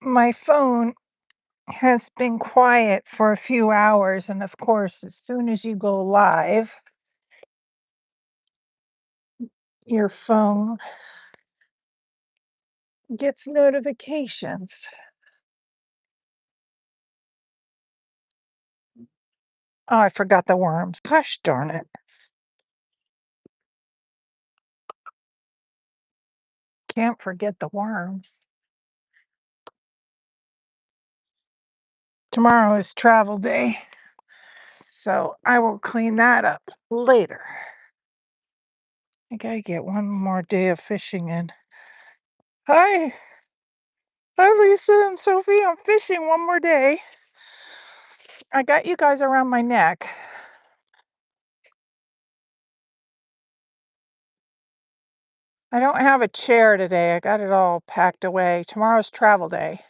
My phone has been quiet for a few hours, and of course, as soon as you go live, your phone gets notifications. Oh, I forgot the worms. Gosh darn it. Can't forget the worms. Tomorrow is travel day, so I will clean that up later. I gotta get one more day of fishing in. Hi. Hi, Lisa and Sophie. I'm fishing one more day. I got you guys around my neck. I don't have a chair today. I got it all packed away. Tomorrow's travel day.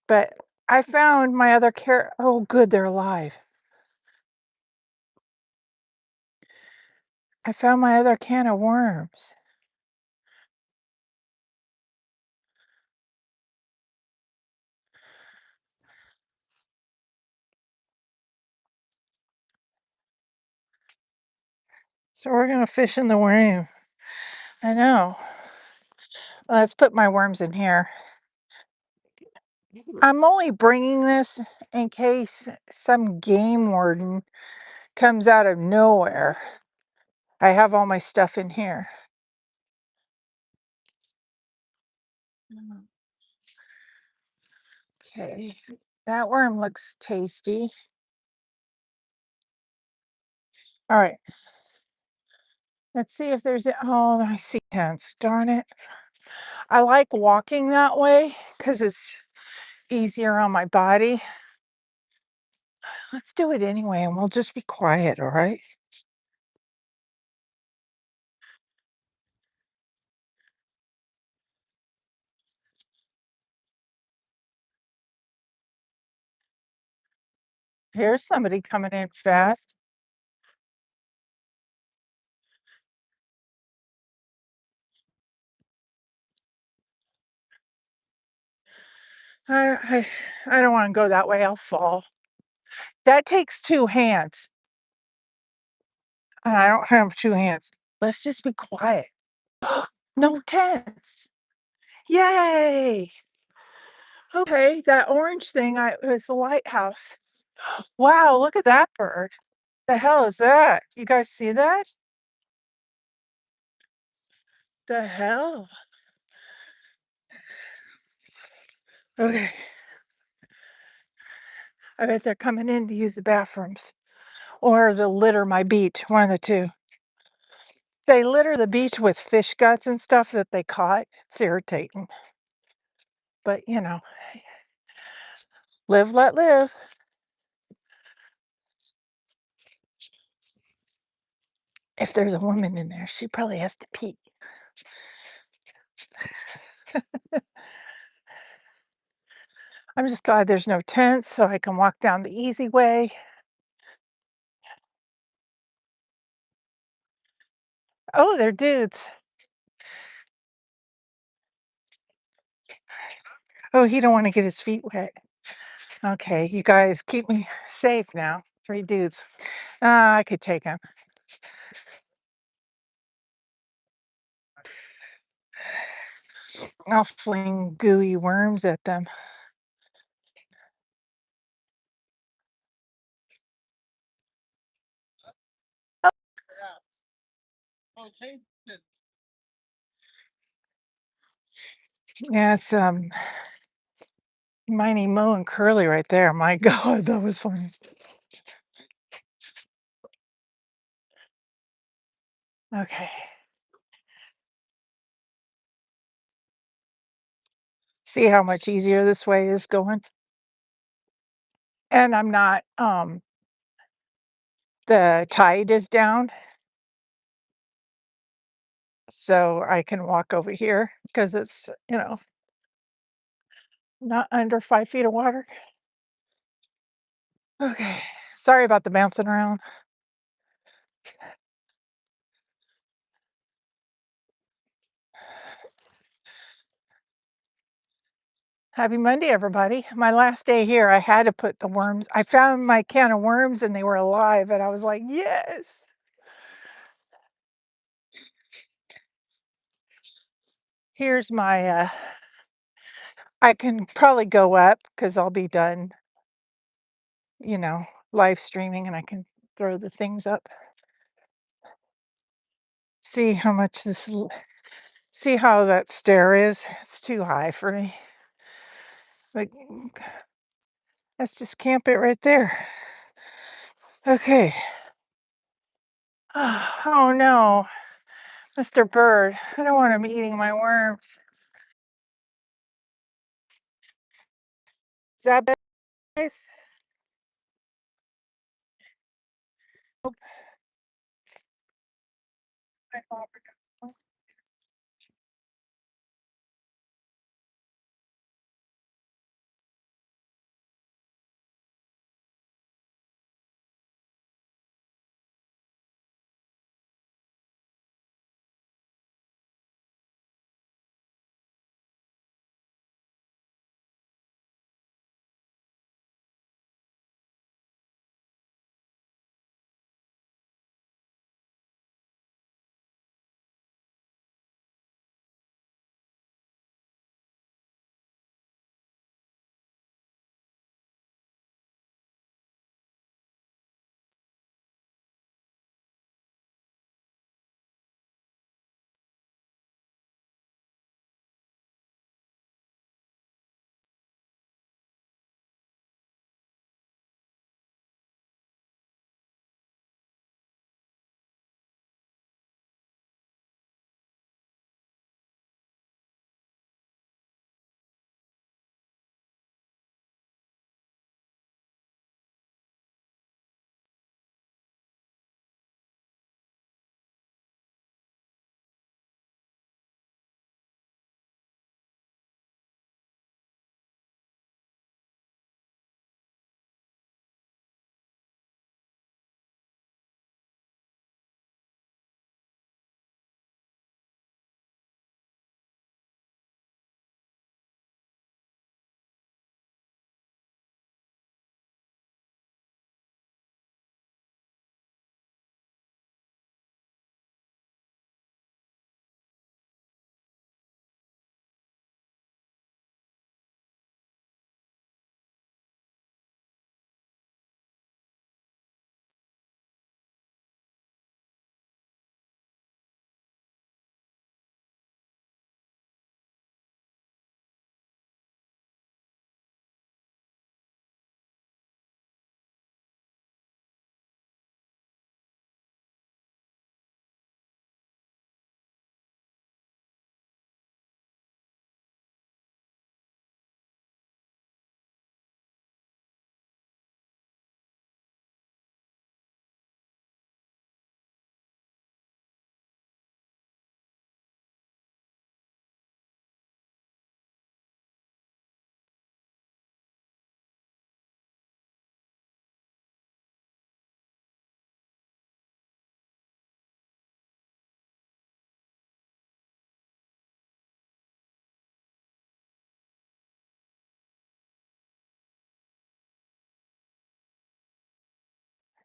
But I found my other oh, good, they're alive. I found my other can of worms. So we're gonna fish in the worm. I know. Let's put my worms in here. I'm only bringing this in case some game warden comes out of nowhere. I have all my stuff in here. Okay, that worm looks tasty. All right, let's see if there's oh, I see ants. Darn it. I like walking that way because it's easier on my body. Let's do it anyway, and we'll just be quiet, all right? Here's somebody coming in fast. I, I don't want to go that way. I'll fall. That takes two hands. And I don't have two hands. Let's just be quiet. No tents. Yay. Okay, that orange thing was the lighthouse. Wow, look at that bird. The hell is that? You guys see that? The hell? Okay. I bet they're coming in to use the bathrooms or to litter my beach, one of the two. They litter the beach with fish guts and stuff that they caught. It's irritating. But, live, let live. If there's a woman in there, she probably has to pee. I'm just glad there's no tents so I can walk down the easy way. Oh, they're dudes. Oh, he don't want to get his feet wet. Okay, you guys keep me safe now. Three dudes. I could take him. I'll fling gooey worms at them. Yeah, it's Miney Mo and Curly right there. My God, that was funny. Okay. See how much easier this way is going? And I'm not the tide is down, so I can walk over here because it's, not under 5 feet of water. Okay. Sorry about the bouncing around. Happy Monday, everybody. My last day here, I had to put the worms. I found my can of worms and they were alive, and I was like, yes. Here's my, I can probably go up because I'll be done, you know, live streaming and I can throw the things up. See how much see how that stair is? It's too high for me. Like, let's just camp it right there. Okay. Oh no, Mr. Bird, I don't want him eating my worms. Is that nice?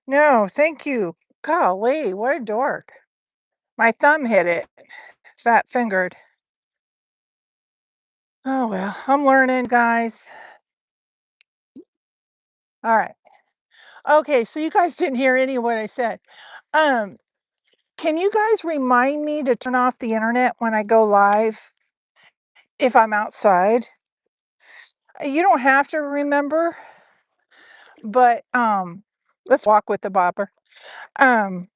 No, thank you. Golly, what a dork. My thumb hit it, fat fingered. Oh well, I'm learning, guys. All right. Okay, so you guys didn't hear any of what I said. Um, can you guys remind me to turn off the internet when I go live if I'm outside? You don't have to remember, but let's walk with the bopper. Um,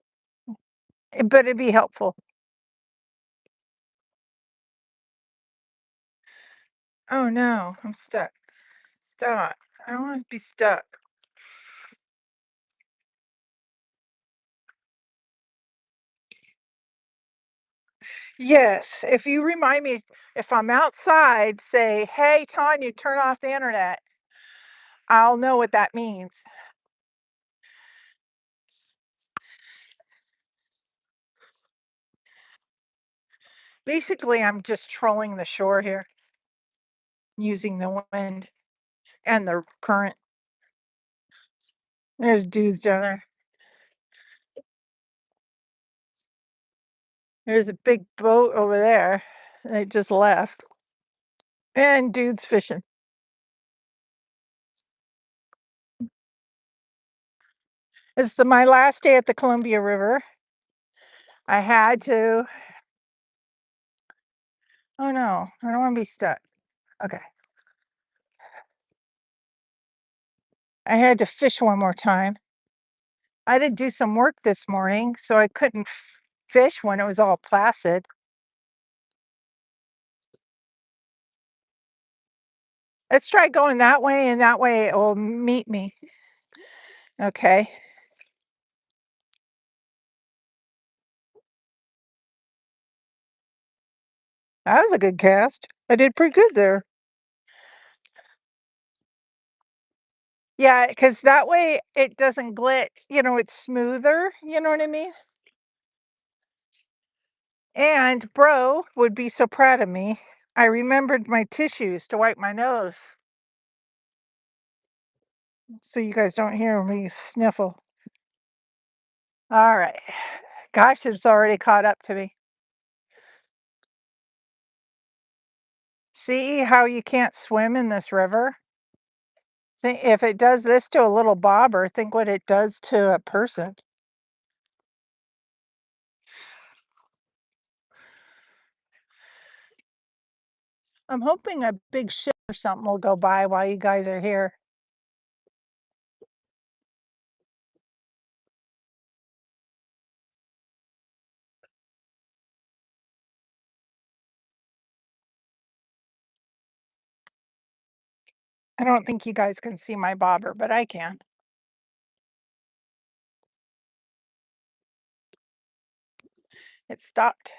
but it'd be helpful. Oh no, I'm stuck. Stop. I don't want to be stuck. Yes, if you remind me, if I'm outside, say, "Hey, Tanya, turn off the internet." I'll know what that means. Basically, I'm just trolling the shore here. using the wind and the current. There's dudes down there. There's a big boat over there. They just left. And dudes fishing. My last day at the Columbia River. I had to. Oh no, I don't want to be stuck. Okay. I had to fish one more time. I did do some work this morning, so I couldn't fish when it was all placid. Let's try going that way, and that way it will meet me. Okay. That was a good cast. I did pretty good there. Yeah, because that way it doesn't glitch. It's smoother. You know what I mean? And Bro would be so proud of me. I remembered my tissues to wipe my nose so you guys don't hear me sniffle. All right. Gosh, it's already caught up to me. See how you can't swim in this river? If it does this to a little bobber, think what it does to a person. I'm hoping a big ship or something will go by while you guys are here. I don't think you guys can see my bobber, but I can. It stopped.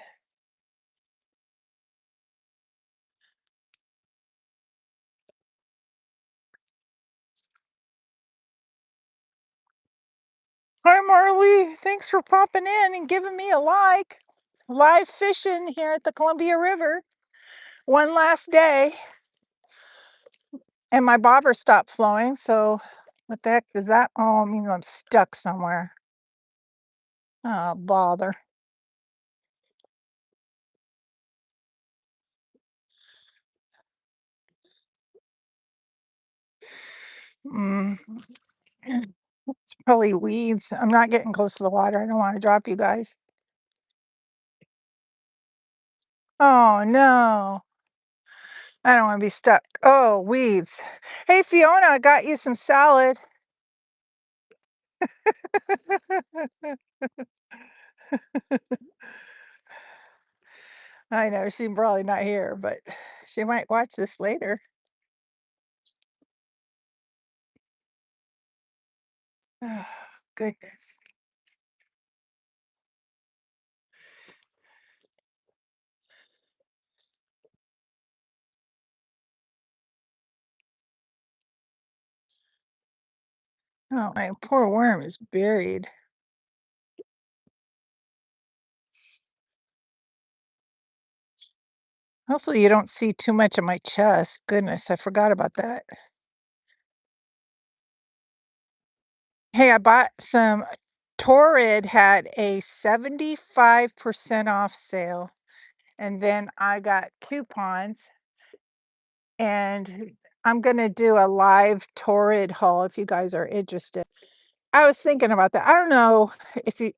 Hi, Marley. Thanks for popping in and giving me a like. Live fishing here at the Columbia River. One last day. And my bobber stopped flowing. So, what the heck is that? Oh, it means I'm stuck somewhere. Oh, bother. Mm. It's probably weeds. I'm not getting close to the water. I don't want to drop you guys. Oh, no. I don't want to be stuck. Oh, weeds. Hey, Fiona, I got you some salad. I know she's probably not here, but she might watch this later. Oh, goodness. Oh, my poor worm is buried. Hopefully, you don't see too much of my chest. Goodness, I forgot about that. Hey, I bought some. Torrid had a 75% off sale, and then I got coupons, and I'm gonna do a live Torrid haul if you guys are interested. I was thinking about that. I don't know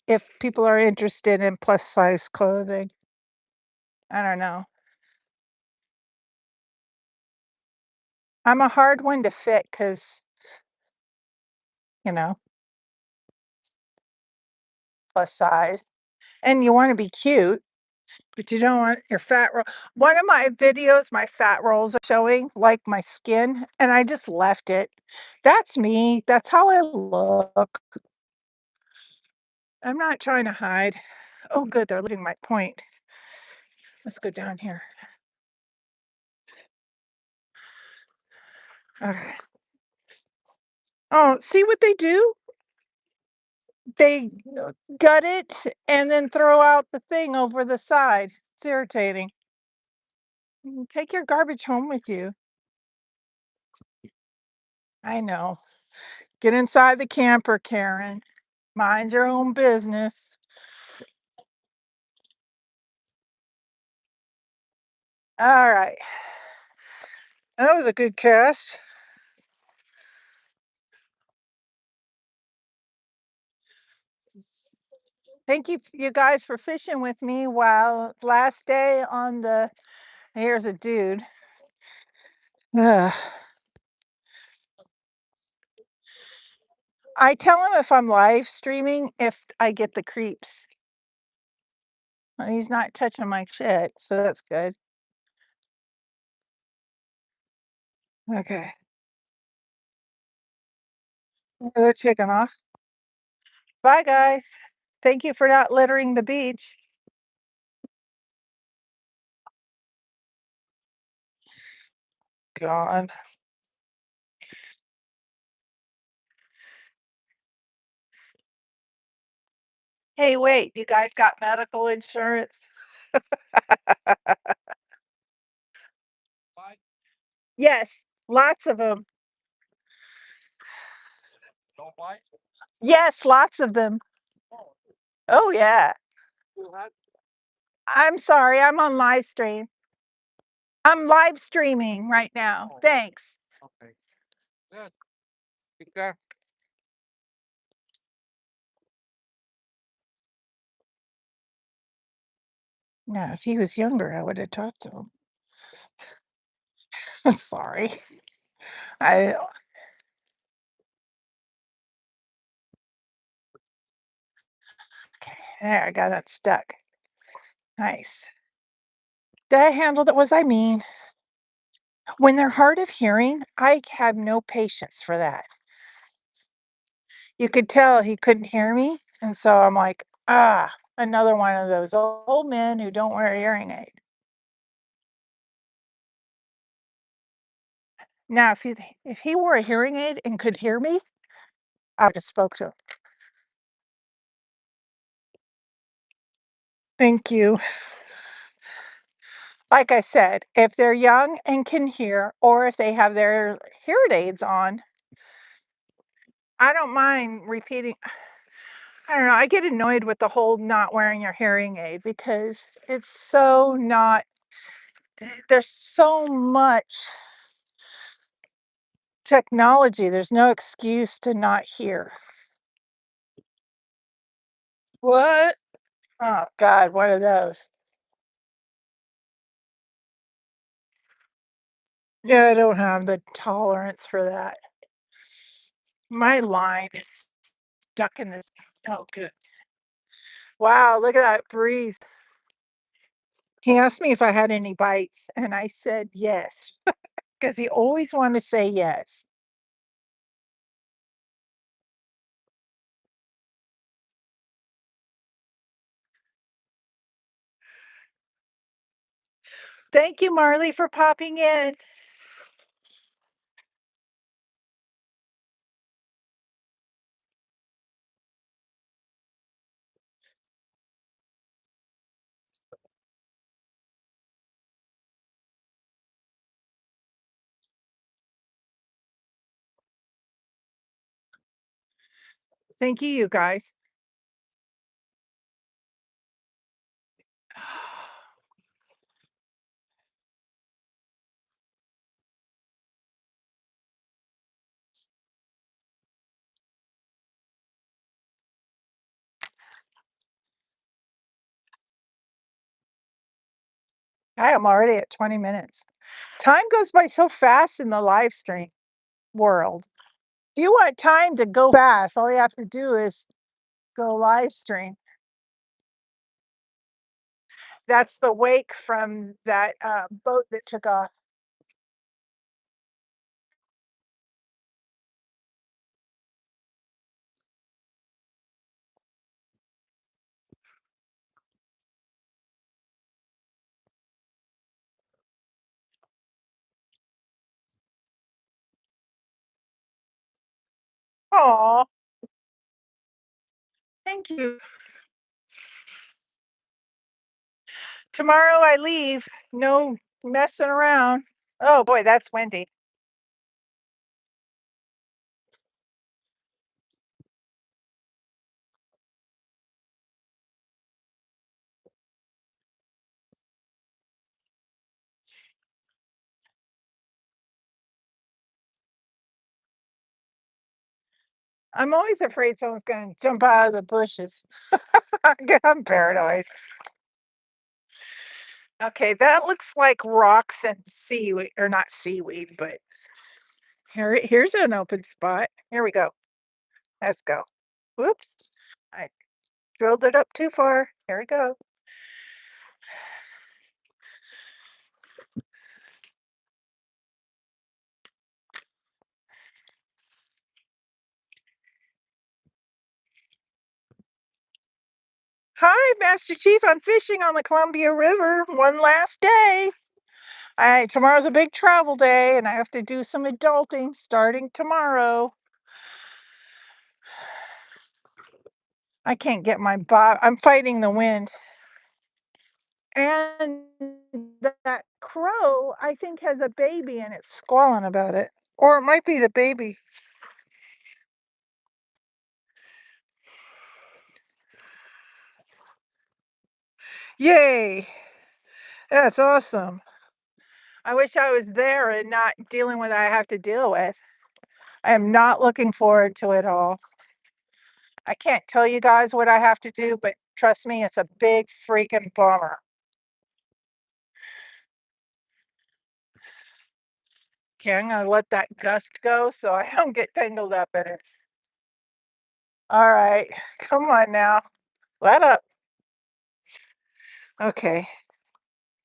if people are interested in plus size clothing. I don't know. I'm a hard one to fit because, you know, plus size. And you want to be cute, but you don't want your fat roll. One of my videos, my fat rolls are showing like my skin, and I just left it. That's me. That's how I look. I'm not trying to hide. Oh, good. They're leaving my point. Let's go down here. Okay. Oh, see what they do? They gut it and then throw out the thing over the side. It's irritating. Take your garbage home with you. I know. Get inside the camper, Karen. Mind your own business. All right. That was a good cast. Thank you guys for fishing with me while last day on the here's a dude. Ugh. I tell him if I'm live streaming if I get the creeps. Well, he's not touching my shit, so that's good. Okay. They're taking off. Bye, guys. Thank you for not littering the beach. God. Hey, wait, you guys got medical insurance? Yes, lots of them. Yes, lots of them. Oh, yeah. I'm sorry, I'm on live stream. I'm live streaming right now. Thanks. No, if he was younger, I would have talked to him. Sorry. I okay, there, I got it stuck. Nice. Did I handle that? Was I mean? When they're hard of hearing, I have no patience for that. You could tell he couldn't hear me, and so I'm like, "Ah, another one of those old men who don't wear a hearing aid." Now, if he wore a hearing aid and could hear me, I would have spoke to him. Thank you. Like I said, if they're young and can hear, or if they have their hearing aids on, I don't mind repeating. I don't know. I get annoyed with the whole not wearing your hearing aid because it's so not, there's so much technology. There's no excuse to not hear. What? Oh, God, one of those. Yeah, I don't have the tolerance for that. My line is stuck in this. Oh, good. Wow, look at that breeze. He asked me if I had any bites, and I said yes, because he always wanted to say yes. Thank you, Marley, for popping in. Thank you, you guys. I am already at 20 minutes. Time goes by so fast in the live stream world. If you want time to go fast, all you have to do is go live stream. That's the wake from that boat that took off. Oh, thank you. Tomorrow I leave. No messing around. Oh boy, that's windy. I'm always afraid someone's gonna jump out of the bushes. I'm paranoid. Okay, that looks like rocks and seaweed, or not seaweed, but here's an open spot. Here we go. Let's go. Whoops. I drilled it up too far. Here we go. Hi, Master Chief. I'm fishing on the Columbia River. One last day. Tomorrow's a big travel day, and I have to do some adulting starting tomorrow. I can't get my bob. I'm fighting the wind. And that crow, I think, has a baby and it's squalling about it. Or it might be the baby. Yay! That's awesome. I wish I was there and not dealing with what I have to deal with. I am not looking forward to it all. I can't tell you guys what I have to do, but trust me, it's a big freaking bummer. Okay, I'm gonna let that gust go so I don't get tangled up in it. All right, come on now. Let up. Okay,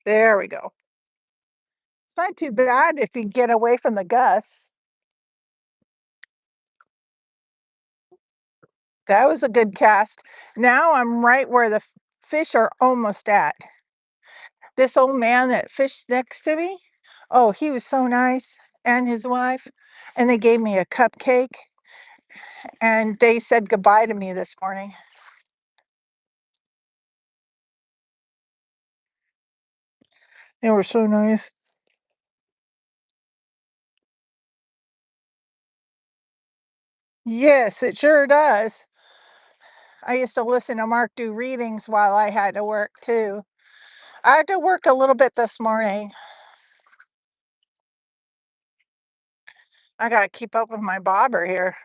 there we go. It's not too bad if you get away from the gusts. That was a good cast. Now I'm right where the fish are almost at. This old man that fished next to me, oh, he was so nice, and his wife. And they gave me a cupcake and they said goodbye to me this morning. They were so nice. Yes, it sure does. I used to listen to Mark do readings while I had to work too. I had to work a little bit this morning. I got to keep up with my bobber here.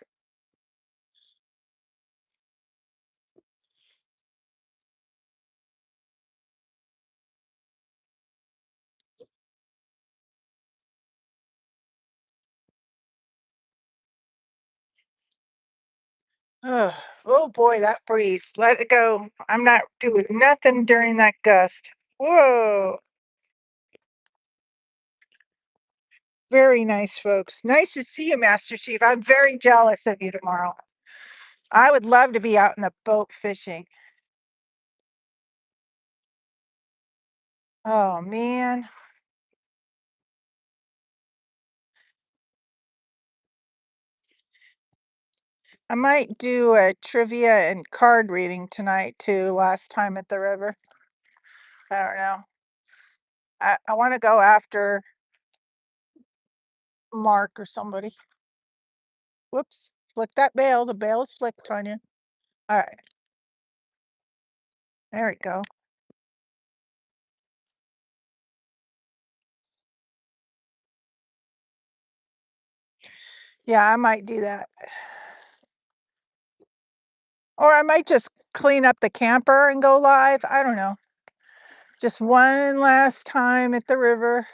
Ugh. Oh boy, that breeze. Let it go. I'm not doing nothing during that gust. Whoa. Very nice, folks. Nice to see you, Master Chief. I'm very jealous of you tomorrow. I would love to be out in the boat fishing. Oh, man. I might do a trivia and card reading tonight too, last time at the river. I don't know. I want to go after Mark or somebody. Whoops. Flick that bail. The bail is flicked on you. All right. There we go. Yeah, I might do that. Or I might just clean up the camper and go live. I don't know. Just one last time at the river.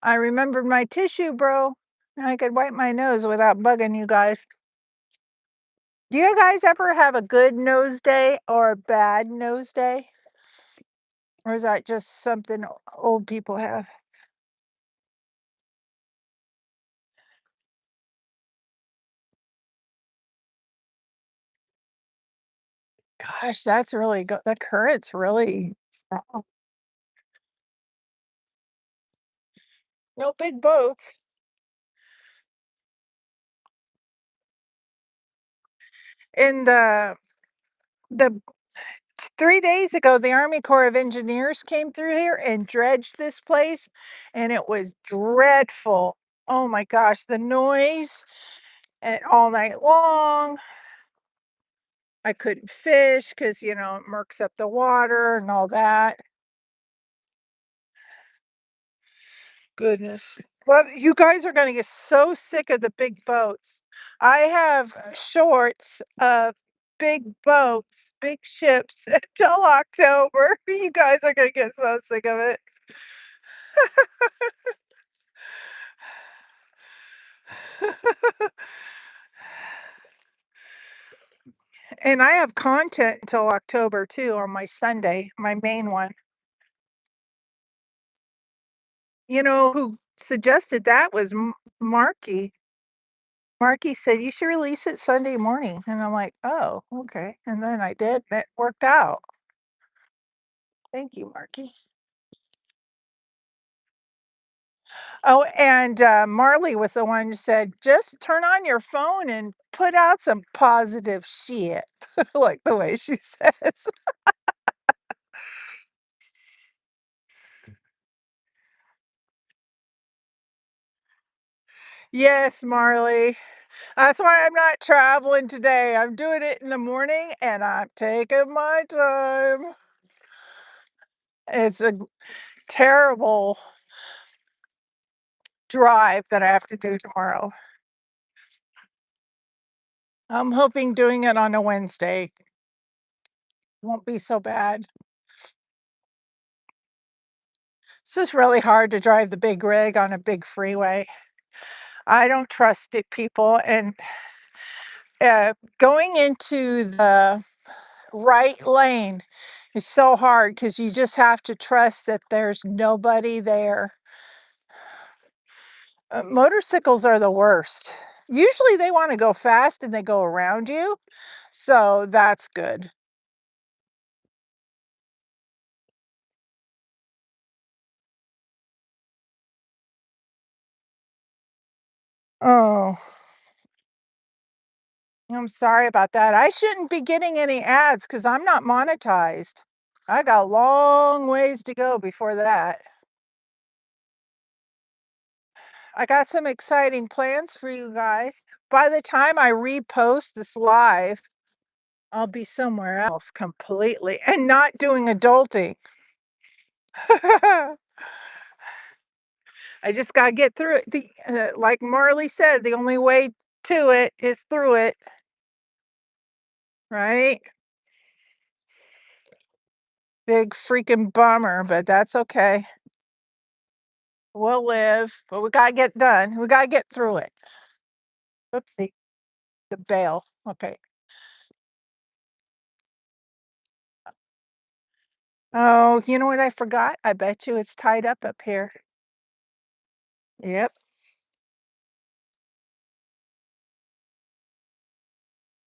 I remembered my tissue, bro. I could wipe my nose without bugging you guys. Do you guys ever have a good nose day or a bad nose day? Or is that just something old people have? Gosh, that's really good. The current's really strong. No big boats. In the 3 days ago, the Army Corps of Engineers came through here and dredged this place, and it was dreadful. Oh my gosh, the noise and all night long. I couldn't fish because, it murks up the water and all that. Goodness. Well, you guys are gonna get so sick of the big boats. I have shorts of big boats, big ships until October. You guys are gonna get so sick of it. And I have content until October too on my Sunday, my main one. You know who suggested that was Marky. Marky said, "You should release it Sunday morning." And I'm like, "Oh, okay." And then I did, and it worked out. Thank you, Marky. Oh, and, Marley was the one who said, "Just turn on your phone and put out some positive shit," like the way she says. Yes, Marley. That's why I'm not traveling today. I'm doing it in the morning, and I'm taking my time. It's a terrible drive that I have to do tomorrow. I'm hoping doing it on a Wednesday won't be so bad. It's just really hard to drive the big rig on a big freeway. I don't trust it, people, and going into the right lane is so hard because you just have to trust that there's nobody there. Motorcycles are the worst. Usually they want to go fast and they go around you, so that's good. Oh, I'm sorry about that. I shouldn't be getting any ads because I'm not monetized. I got a long ways to go before that. I got some exciting plans for you guys. By the time I repost this live, I'll be somewhere else completely and not doing adulting. I just gotta get through it. Like Marley said, the only way to it is through it, right? Big freaking bummer, but that's okay. We'll live, but we gotta get done. We gotta get through it. Oopsie, the bail. Okay. Oh, you know what I forgot? I bet you it's tied up here. Yep.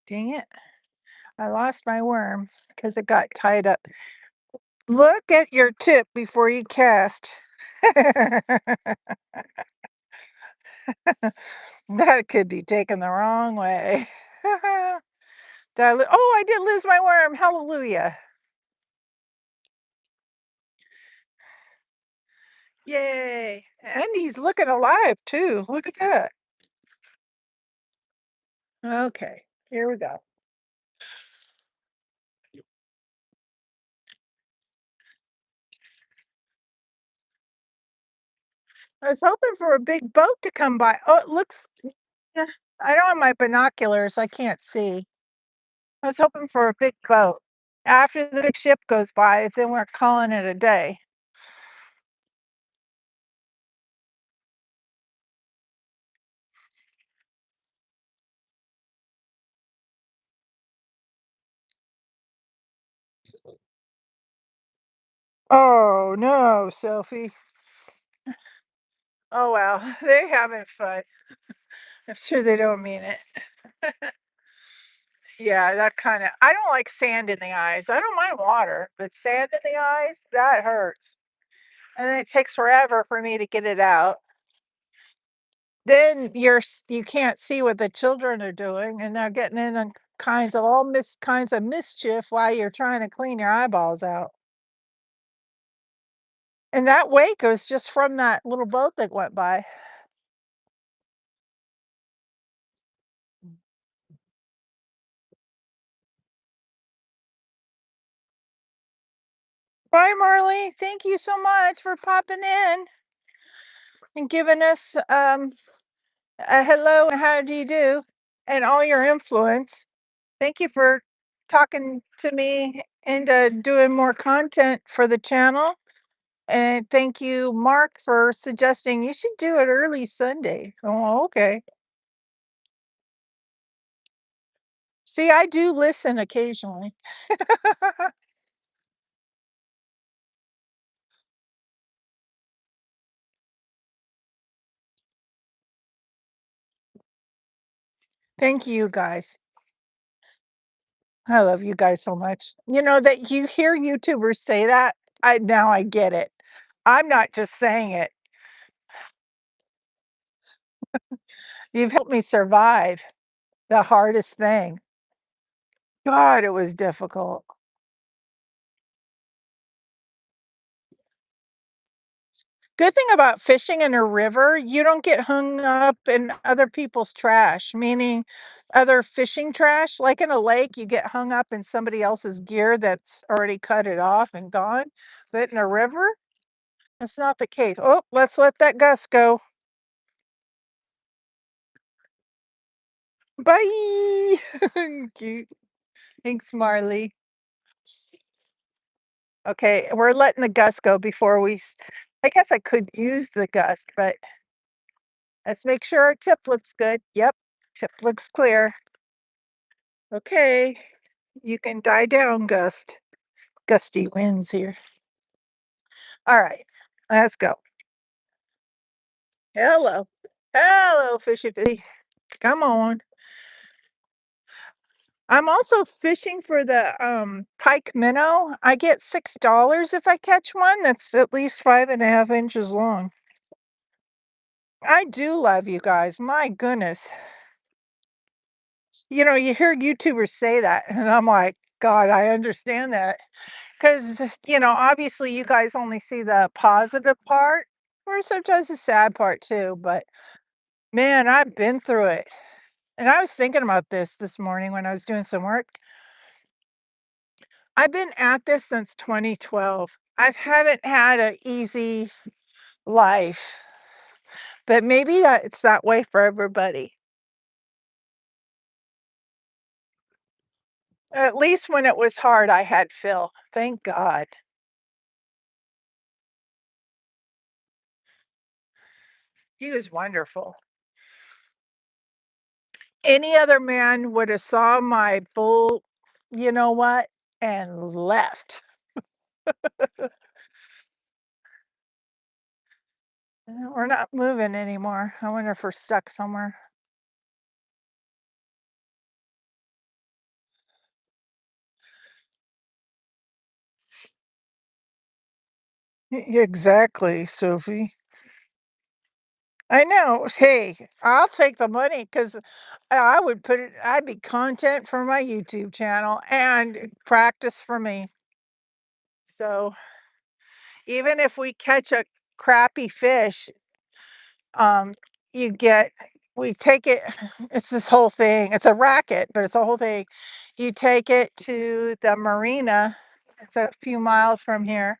Dang it. I lost my worm because it got tied up. Look at your tip before you cast. That could be taken the wrong way. Oh, I did lose my worm. Hallelujah. Yay. And he's looking alive too. Look at that. Okay, here we go. I was hoping for a big boat to come by. Oh, it looks, yeah, I don't have my binoculars. I can't see. I was hoping for a big boat. After the big ship goes by, then we're calling it a day. Oh no, Sophie. Oh well, they're having fun. I'm sure they don't mean it. Yeah, that kind of. I don't like sand in the eyes. I don't mind water, but sand in the eyes, that hurts. And then it takes forever for me to get it out. Then you can't see what the children are doing, and they're getting in on kinds of mischief while you're trying to clean your eyeballs out. And that wake was just from that little boat that went by. Bye, Marley. Thank you so much for popping in. and giving us a hello and how do you do and all your influence. Thank you for talking to me and doing more content for the channel. And thank you, Mark, for suggesting you should do it early Sunday. Oh, okay. See, I do listen occasionally. Thank you guys. I love you guys so much. You know that you hear YouTubers say that. I get it. I'm not just saying it. You've helped me survive the hardest thing. God, it was difficult. Good thing about fishing in a river, you don't get hung up in other people's trash, meaning other fishing trash. Like in a lake, you get hung up in somebody else's gear that's already cut it off and gone. But in a river, that's not the case. Oh, let's let that gust go. Bye. Cute. Thanks, Marley. Okay, we're letting the gust go before I guess I could use the gust, but let's make sure our tip looks good. Yep, tip looks clear. Okay, you can die down, Gust. Gusty winds here. All right, let's go. Hello. Hello, fishy fishy. Come on. I'm also fishing for the pike minnow. I get $6 if I catch one that's at least 5.5 inches long. I do love you guys. My goodness. You know, you hear YouTubers say that, and I'm like, God, I understand that. Because, obviously you guys only see the positive part, or sometimes the sad part too. But man, I've been through it. And I was thinking about this morning when I was doing some work. I've been at this since 2012. I haven't had an easy life, but maybe it's that way for everybody. At least when it was hard, I had Phil. Thank God. He was wonderful. Any other man would have saw my bull, you know what, and left. We're not moving anymore. I wonder if we're stuck somewhere. Exactly, Sophie. I know. Hey, I'll take the money because I would put it, I'd be content for my YouTube channel and practice for me. So even if we catch a crappy fish, um, you get, we take it, it's this whole thing. It's a racket, but it's a whole thing. You take it to the marina, it's a few miles from here,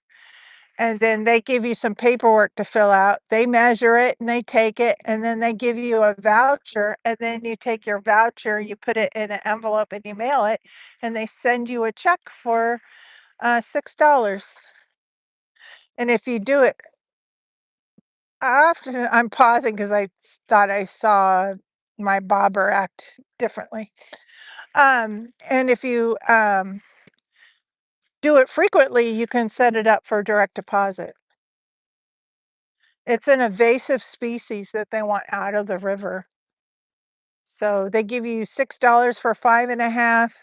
and then they give you some paperwork to fill out. They measure it and they take it, and then they give you a voucher, and then you take your voucher, you put it in an envelope and you mail it, and they send you a check for $6. And if you do it often, I'm pausing because thought I saw my bobber act differently. And if you do it frequently, you can set it up for direct deposit. It's an invasive species that they want out of the river. So they give you $6 for 5.5,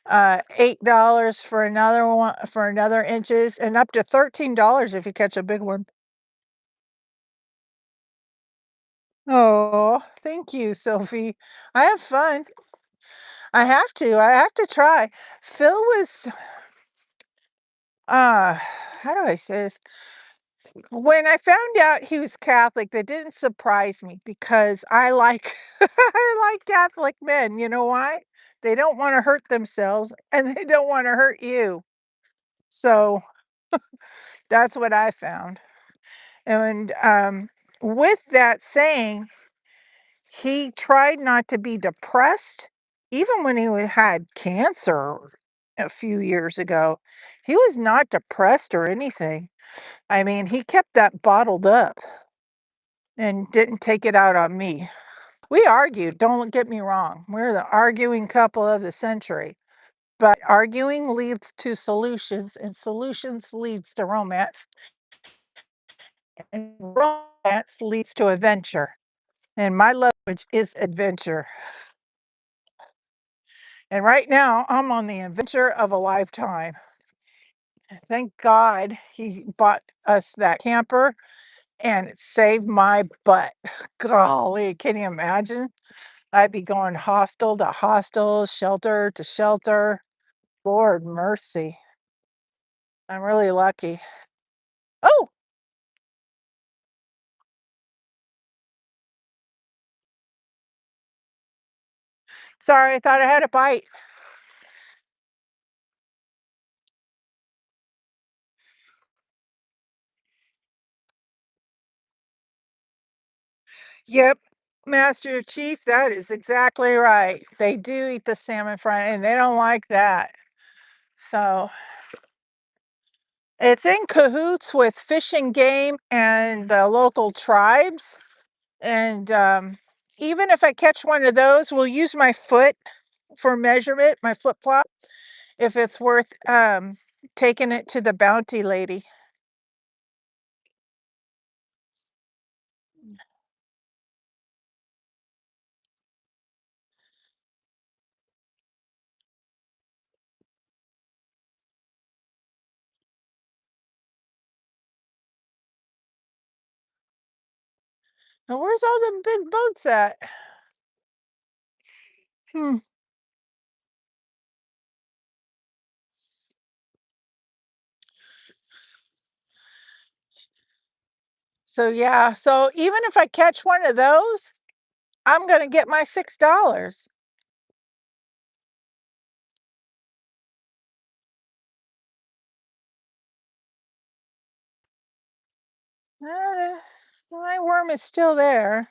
$8 for another one for another inches, and up to $13 if you catch a big one. Oh, thank you, Sophie. I have fun. I have to. I have to try. Phil was how do I say this? When I found out he was Catholic, that didn't surprise me because I like I like Catholic men. You know why? They don't want to hurt themselves and they don't want to hurt you. So that's what I found. And with that saying, he tried not to be depressed even when had cancer a few years ago. He was not depressed or anything. I mean, he kept that bottled up and didn't take it out on me. We argued, don't get me wrong. We're the arguing couple of the century. But arguing leads to solutions, and solutions leads to romance, and romance leads to adventure. And my love language is adventure. And right now, I'm on the adventure of a lifetime. Thank God he bought us that camper and it saved my butt. Golly, can you imagine? I'd be going hostel to hostel, shelter to shelter. Lord mercy. I'm really lucky. Oh, sorry, I thought I had a bite. Yep, Master Chief, that is exactly right. They do eat the salmon fry and they don't like that. So it's in cahoots with Fish and Game and the local tribes. And even if I catch one of those, we'll use my foot for measurement, my flip flop, if it's worth taking it to the bounty lady. Now, where's all the big boats at? Hmm. So, yeah, so even if I catch one of those, I'm going to get my $6. Uh, my worm is still there.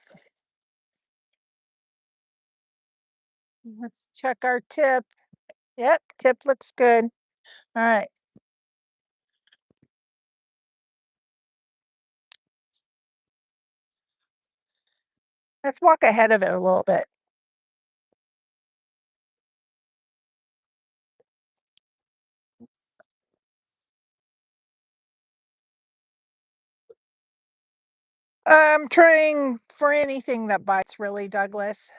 Let's check our tip. Yep, tip looks good. All right, let's walk ahead of it a little bit. I'm trying for anything that bites, really, Douglas.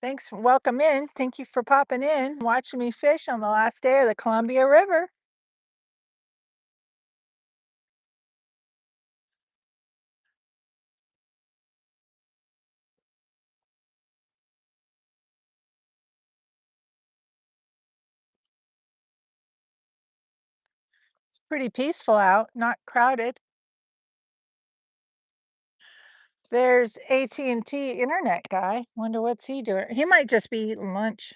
Thanks. Welcome in. Thank you for popping in, watching me fish on the last day of the Columbia River. It's pretty peaceful out, not crowded. There's AT&T internet guy. Wonder what's he doing. He might just be eating lunch.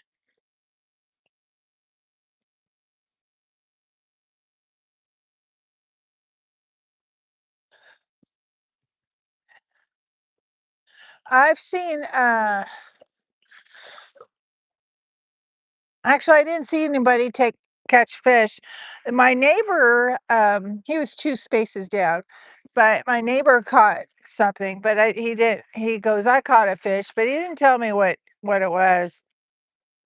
I've seen actually I didn't see anybody catch fish. My neighbor, he was 2 spaces down, but my neighbor caught something, but he didn't. He goes, "I caught a fish," but he didn't tell me what it was,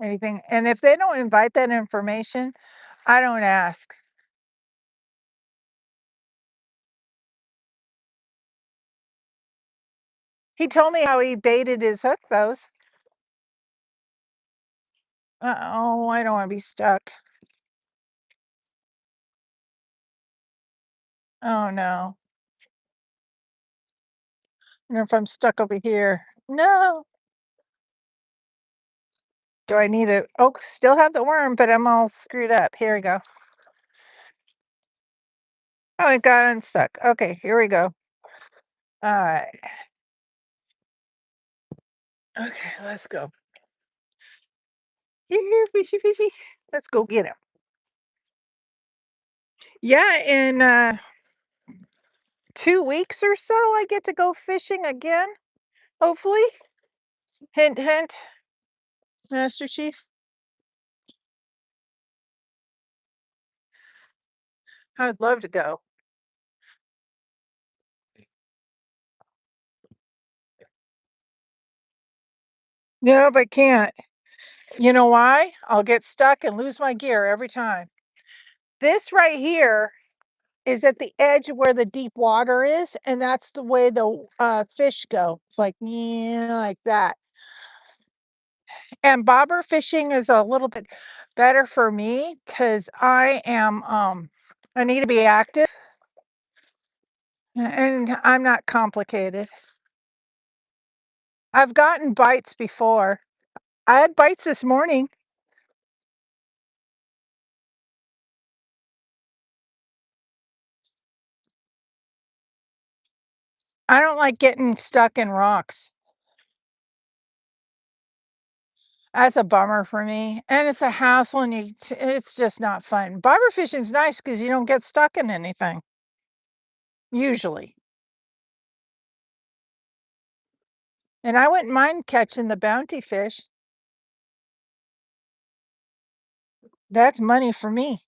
anything. And if they don't invite that information, I don't ask. He told me how he baited his hook, those. Oh, I don't wanna be stuck. Oh, no. I wonder if I'm stuck over here. No. Do I need a oh, still have the worm, but I'm all screwed up. Here we go. Oh, it got unstuck. Okay, here we go. Alright. Okay, let's go. Here, fishy, fishy. Let's go get him. Yeah, and 2 weeks or so, I get to go fishing again, hopefully. Hint, hint, Master Chief. I would love to go. Nope, I can't. You know why? I'll get stuck and lose my gear every time. This right here is at the edge where the deep water is, and that's the way the fish go. It's like, yeah, like that. And bobber fishing is a little bit better for me because I need to be active and I'm not complicated. I've gotten bites before. I had bites this morning. I don't like getting stuck in rocks. That's a bummer for me. And it's a hassle and it's just not fun. Bobber fishing is nice because you don't get stuck in anything, usually. And I wouldn't mind catching the bounty fish. That's money for me.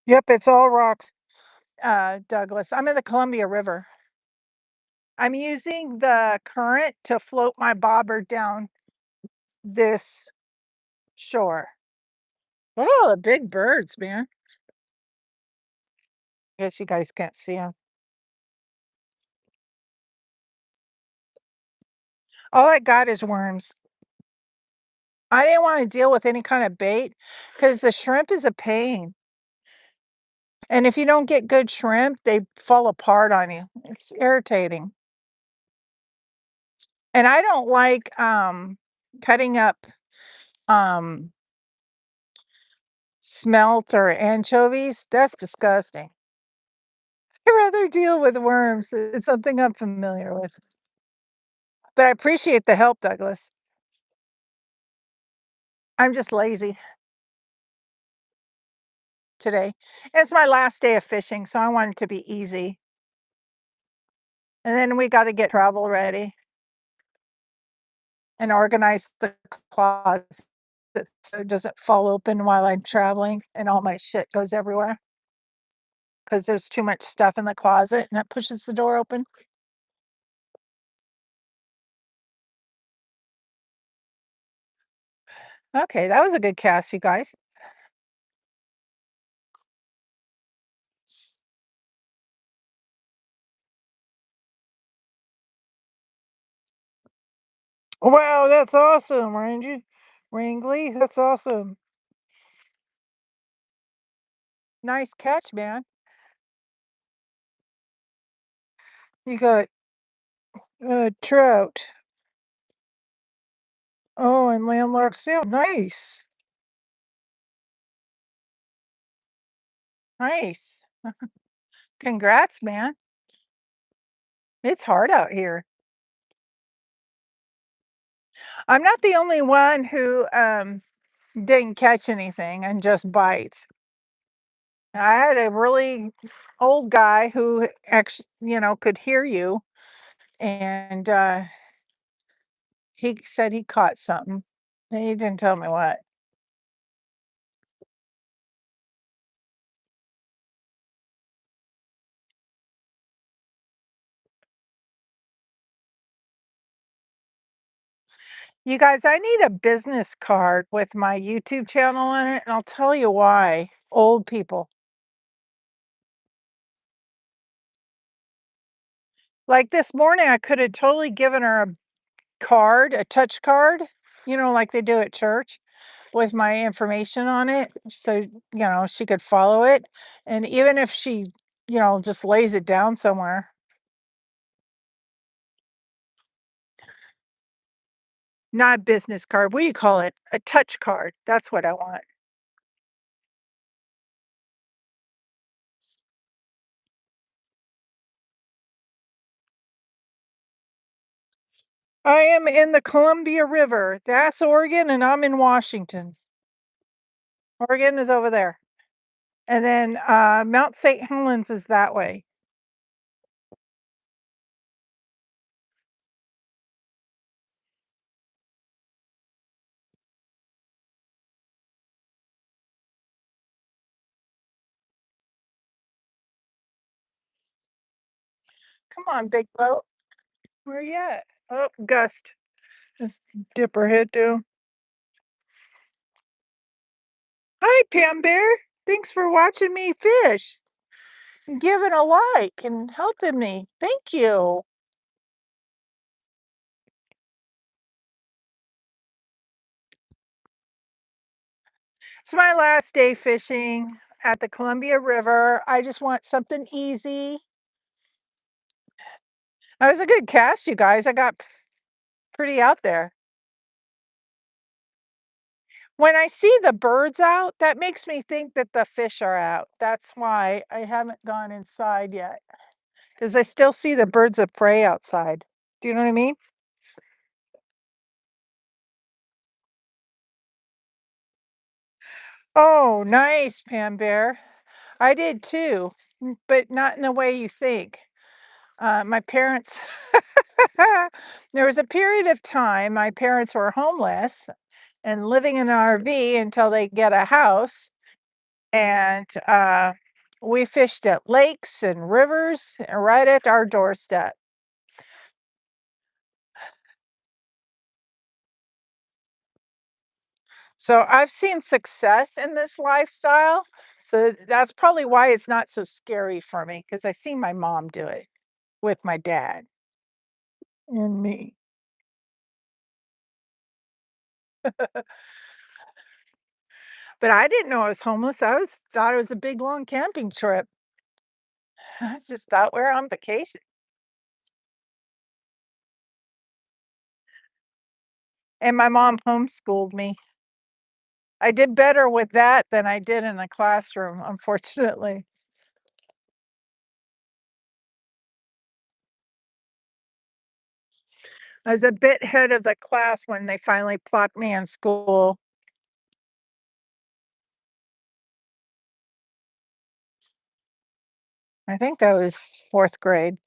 Yep, it's all rocks, Douglas. I'm in the Columbia River. I'm using the current to float my bobber down this shore. Look at all the big birds, man. Guess you guys can't see them. All I got is worms. I didn't want to deal with any kind of bait because the shrimp is a pain. And if you don't get good shrimp, they fall apart on you. It's irritating. And I don't like cutting up um smelt or anchovies. That's disgusting. I'd rather deal with worms. It's something I'm familiar with. But I appreciate the help, Douglas. I'm just lazy today. It's my last day of fishing, so I want it to be easy. And then we got to get travel ready and organize the closet so it doesn't fall open while I'm traveling and all my shit goes everywhere because there's too much stuff in the closet and it pushes the door open. Okay, that was a good cast, you guys. Wow, that's awesome, Rangy. Wrangley, that's awesome. Nice catch, man. You got trout. Oh, and landlocked salmon. Nice. Nice. Congrats, man. It's hard out here. I'm not the only one who didn't catch anything and just bites. I had a really old guy who actually, could hear you, and he said he caught something. He didn't tell me what. You guys, I need a business card with my YouTube channel on it, and I'll tell you why. Old people. Like this morning, I could have totally given her a card, a touch card, like they do at church with my information on it. So, she could follow it. And even if she, just lays it down somewhere, not a business card. What do you call it? A touch card. That's what I want. I am in the Columbia River. That's Oregon, and I'm in Washington. Oregon is over there. And then Mount St. Helens is that way. Come on, big boat. Where you at? Oh, gust. Let's dip her head down. Hi, Pam Bear. Thanks for watching me fish and giving a like and helping me. Thank you. It's my last day fishing at the Columbia River. I just want something easy. That was a good cast, you guys. I got pretty out there. When I see the birds out, that makes me think that the fish are out. That's why I haven't gone inside yet because I still see the birds of prey outside. Do you know what I mean? Oh, nice, Pam Bear. I did too, but not in the way you think. My parents, there was a period of time my parents were homeless and living in an RV until they get a house. And we fished at lakes and rivers right at our doorstep. So I've seen success in this lifestyle. So that's probably why it's not so scary for me because I see my mom do it with my dad and me. But I didn't know I was homeless. Thought it was a big long camping trip. I just thought we're on vacation. And my mom homeschooled me. I did better with that than I did in a classroom, unfortunately. I was a bit head of the class when they finally plopped me in school. I think that was 4th grade.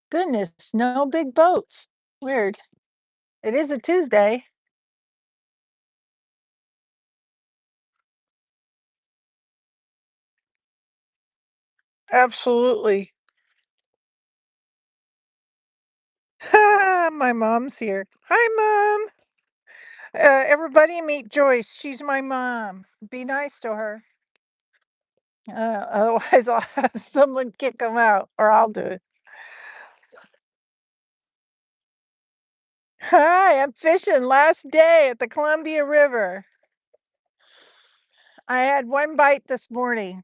Goodness, no big boats. Weird. It is a Tuesday. Absolutely. My mom's here. Hi, Mom. Everybody meet Joyce. She's my mom. Be nice to her. Otherwise, I'll have someone kick them out, or I'll do it. Hi, I'm fishing last day at the Columbia River. I had one bite this morning,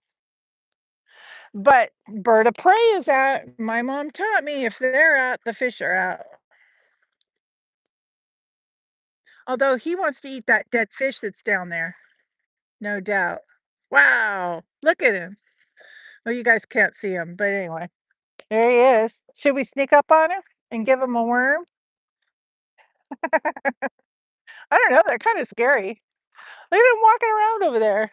but bird of prey is out. My mom taught me if they're out, the fish are out. Although he wants to eat that dead fish that's down there, no doubt. Wow, look at him. Well, you guys can't see him, but anyway, there he is. Should we sneak up on him and give him a worm? I don't know. They're kind of scary. Look at him walking around over there.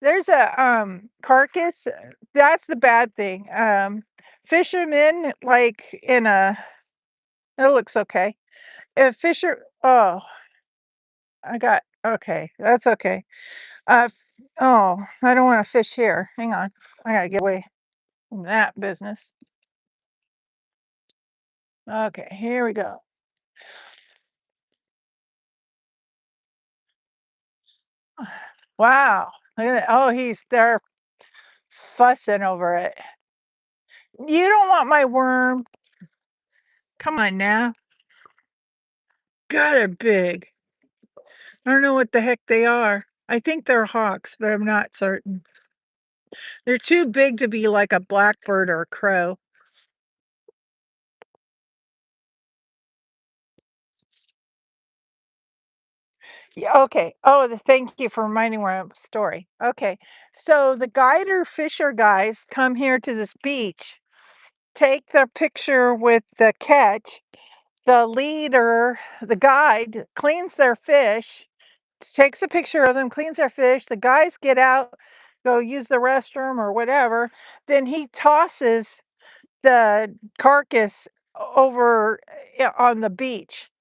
There's a carcass. That's the bad thing. Fishermen like in a. It looks okay. If fisher. Oh, I got okay. That's okay. Uh, oh, I don't want to fish here. Hang on. I gotta get away from that business. Okay, here we go. Wow. Look at that. Oh, he's there fussing over it. You don't want my worm. Come on now. God, they're big. I don't know what the heck they are. I think they're hawks, but I'm not certain. They're too big to be like a blackbird or a crow. Yeah, okay. Oh, thank you for reminding me of a story. Okay. So the guider fisher guys come here to this beach, take their picture with the catch. The leader, the guide, cleans their fish, takes a picture of them, cleans their fish. The guys get out, go use the restroom or whatever. Then he tosses the carcass over on the beach.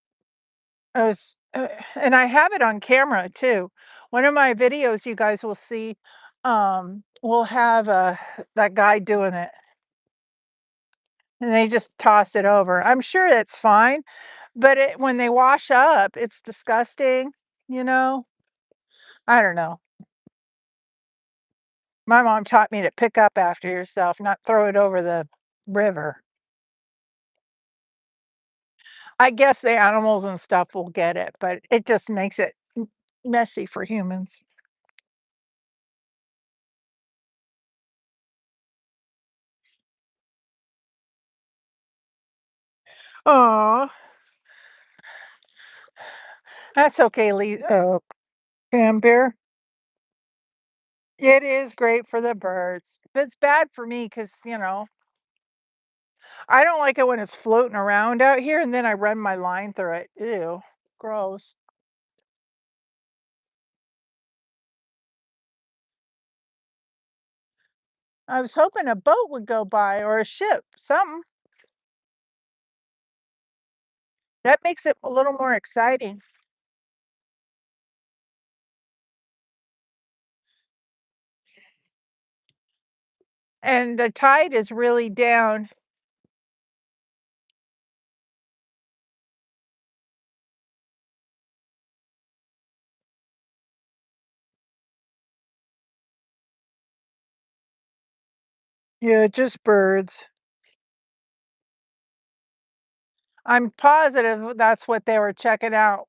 I was, and I have it on camera too. One of my videos you guys will see will have that guy doing it, and they just toss it over. I'm sure it's fine, but when they wash up, it's disgusting, you know? I don't know. My mom taught me to pick up after yourself, not throw it over the river. I guess the animals and stuff will get it, but it just makes it messy for humans. Oh, that's okay, Pam Bear. It is great for the birds. But it's bad for me because, I don't like it when it's floating around out here and then I run my line through it. Ew, gross. I was hoping a boat would go by or a ship, something. That makes it a little more exciting. And the tide is really down. Yeah, just birds. I'm positive that's what they were checking out.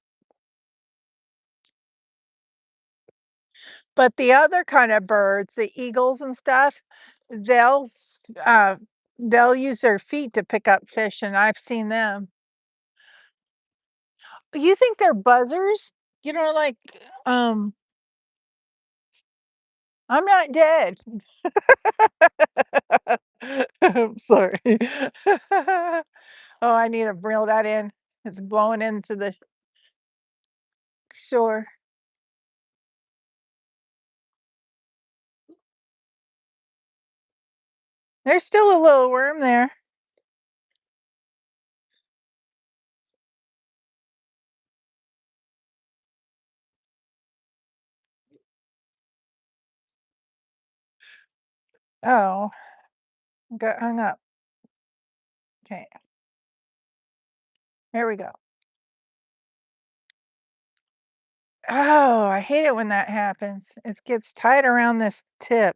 But the other kind of birds, the eagles and stuff, they'll uh they'll use their feet to pick up fish and I've seen them. You think they're buzzers? Like um I'm not dead. I'm sorry. Oh, I need to reel that in. It's blowing into the shore. There's still a little worm there. Oh, got hung up. Okay, here we go. Oh, I hate it when that happens. It gets tied around this tip.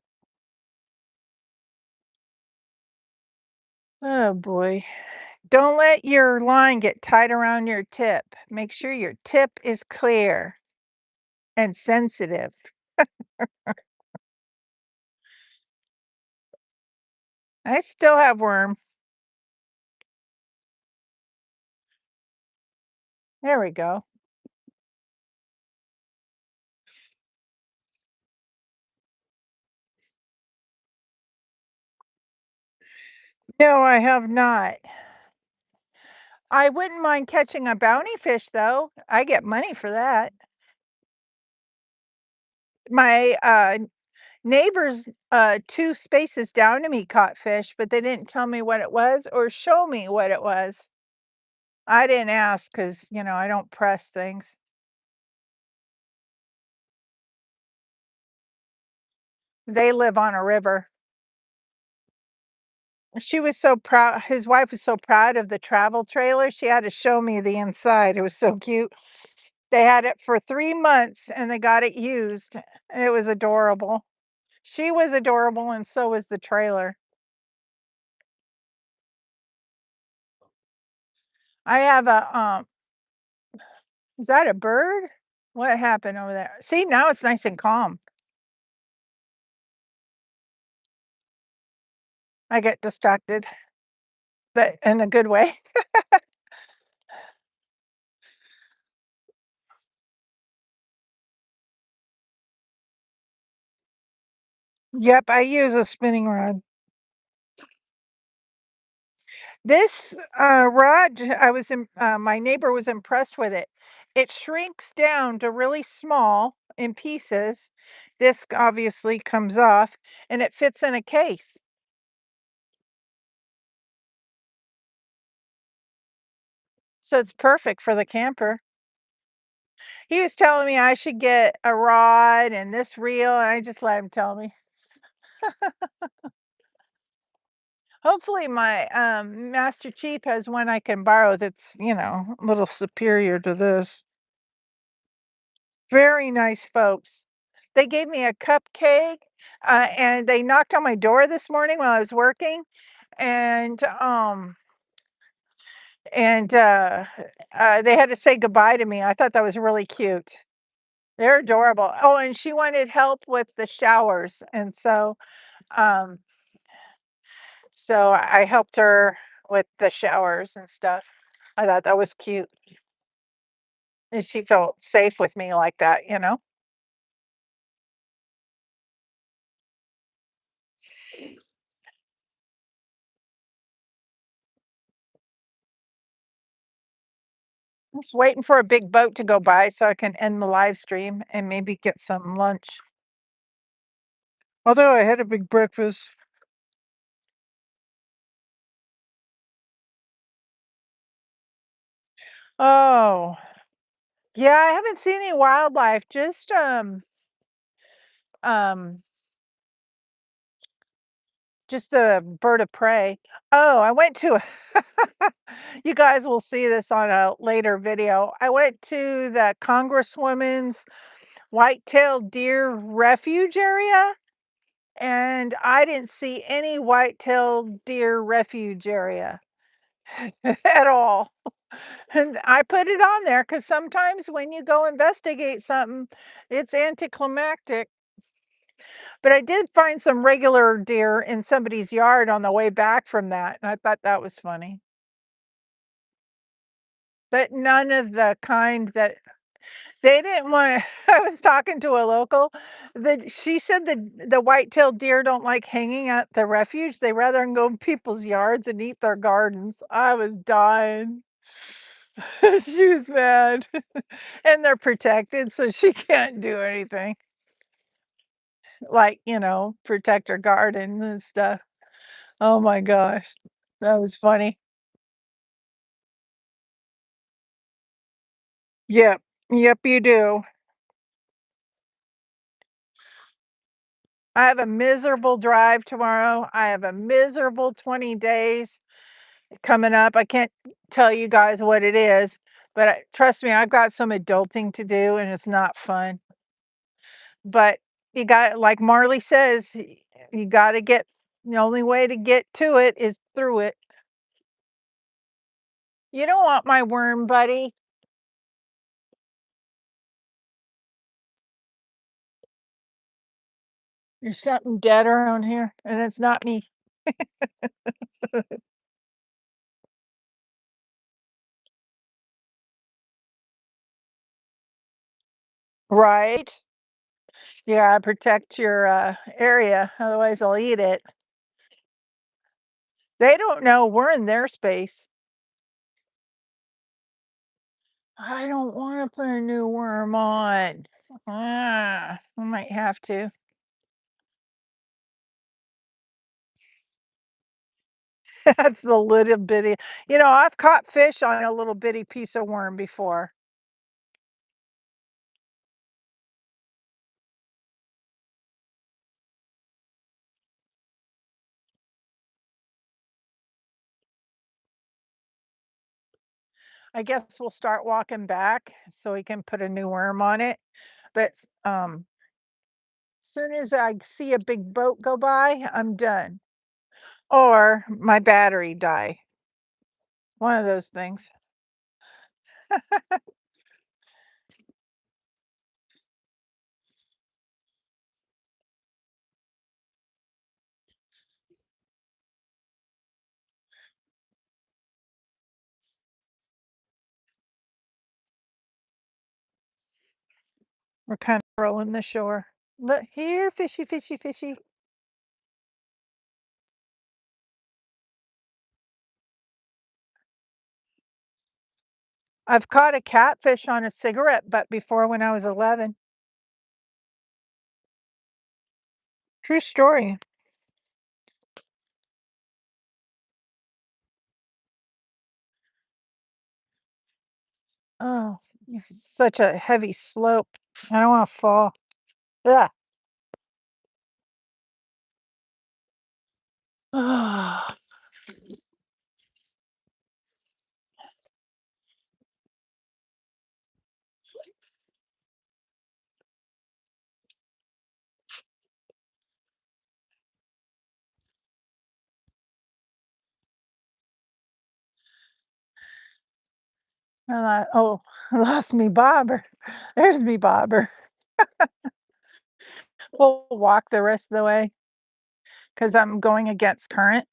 Oh boy. Don't let your line get tied around your tip. Make sure your tip is clear and sensitive. I still have worm. There we go. No, I have not. I wouldn't mind catching a bounty fish though. I get money for that. My neighbors 2 spaces down to me caught fish, but they didn't tell me what it was or show me what it was. I didn't ask because, I don't press things. They live on a river. She was so proud. His wife was so proud of the travel trailer. She had to show me the inside. It was so cute. They had it for 3 months and they got it used. It was adorable. She was adorable and so was the trailer. I have is that a bird? What happened over there? See, now it's nice and calm. I get distracted, but in a good way. Yep, I use a spinning rod. This, rod, I was in my neighbor was impressed with it. It shrinks down to really small in pieces. Disc obviously comes off, and it fits in a case. So it's perfect for the camper. He was telling me I should get a rod and this reel, and I just let him tell me. Hopefully, my, Master Chief has one I can borrow that's, a little superior to this. Very nice folks. They gave me a cupcake, and they knocked on my door this morning while I was working, and, and, they had to say goodbye to me. I thought that was really cute. They're adorable. Oh, and she wanted help with the showers, and um, so I helped her with the showers and stuff. I thought that was cute, and she felt safe with me like that. Just waiting for a big boat to go by so I can end the live stream and maybe get some lunch. Although I had a big breakfast. Oh, yeah, I haven't seen any wildlife, um, just the bird of prey. Oh, I went to you guys will see this on a later video. I went to the Congresswoman's white-tailed deer refuge area, and I didn't see any white-tailed deer refuge area at all. And I put it on there because sometimes when you go investigate something, it's anticlimactic. But I did find some regular deer in somebody's yard on the way back from that, and I thought that was funny. But none of the kind that they didn't wanna I was talking to a local that she said the white-tailed deer don't like hanging at the refuge, they rather go in people's yards and eat their gardens. I was dying. She was mad. And they're protected, so she can't do anything, like, protect her garden and stuff. Oh my gosh, that was funny. Yep. Yep, you do. I have a miserable drive tomorrow. I have a miserable 20 days coming up. I can't tell you guys what it is, but trust me, I've got some adulting to do and it's not fun. But you got, like Marley says, you got to get, the only way to get to it is through it. You don't want my worm, buddy. There's something dead around here, and it's not me. Right? You gotta protect your, area, otherwise they'll eat it. They don't know we're in their space. I don't wanna put a new worm on. I might have to. That's the little bitty I've caught fish on a little bitty piece of worm before. I guess we'll start walking back so we can put a new worm on it, but, soon as I see a big boat go by, I'm done. Or my battery die. One of those things. We're kind of rolling the shore. Look here, fishy, fishy, fishy. I've caught a catfish on a cigarette butt before when I was 11. True story. Oh, such a heavy slope. I don't wanna fall. Ugh. "Oh, I lost me bobber. There's me bobber." We'll walk the rest of the way because 'cause I'm going against current.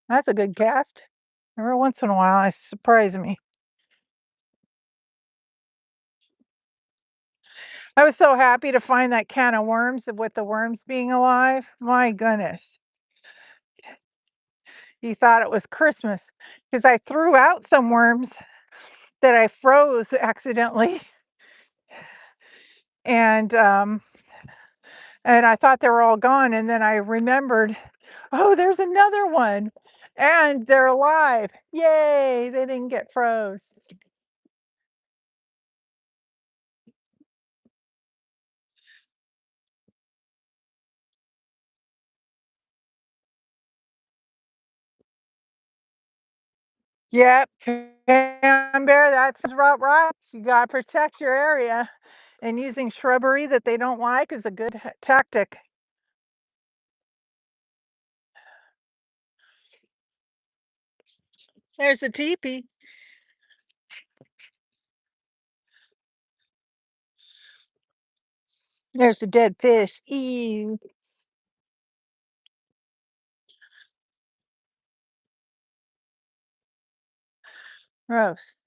That's a good cast. Every once in a while, it surprise me. I was so happy to find that can of worms with the worms being alive. My goodness. He thought it was Christmas because I threw out some worms that I froze accidentally, and, um, and I thought they were all gone, and then I remembered, "Oh, there's another one, and they're alive. Yay, they didn't get froze." Yep, Pam bear, that's right. You gotta protect your area, and using shrubbery that they don't like is a good tactic. There's the teepee. There's the dead fish. Ew, gross.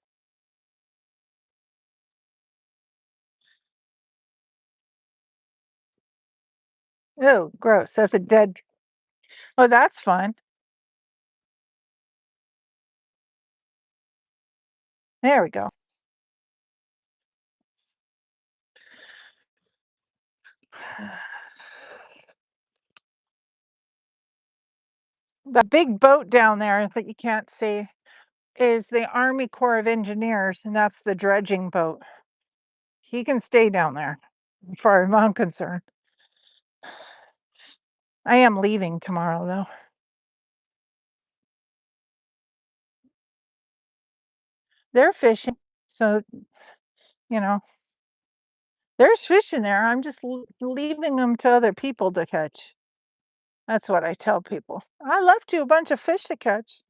Oh, gross. That's a dead. Oh, that's fun. There we go. The big boat down there that you can't see is the Army Corps of Engineers, and that's the dredging boat. He can stay down there, as far as I'm concerned. I am leaving tomorrow, though. They're fishing, so, you know, there's fish in there. I'm just leaving them to other people to catch. That's what I tell people. I left you a bunch of fish to catch.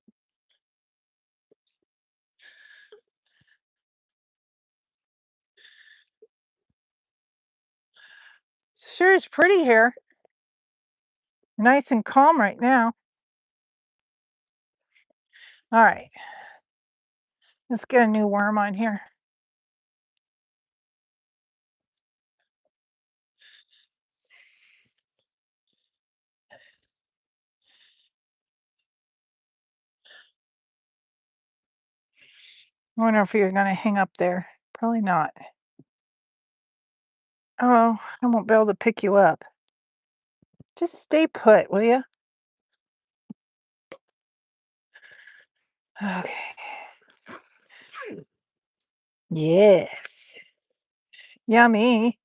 Sure is pretty here. Nice and calm right now. All right, let's get a new worm on here. I wonder if you're gonna hang up there. Probably not. Oh, I won't be able to pick you up. Just stay put, will you? Okay. Yes. Yummy.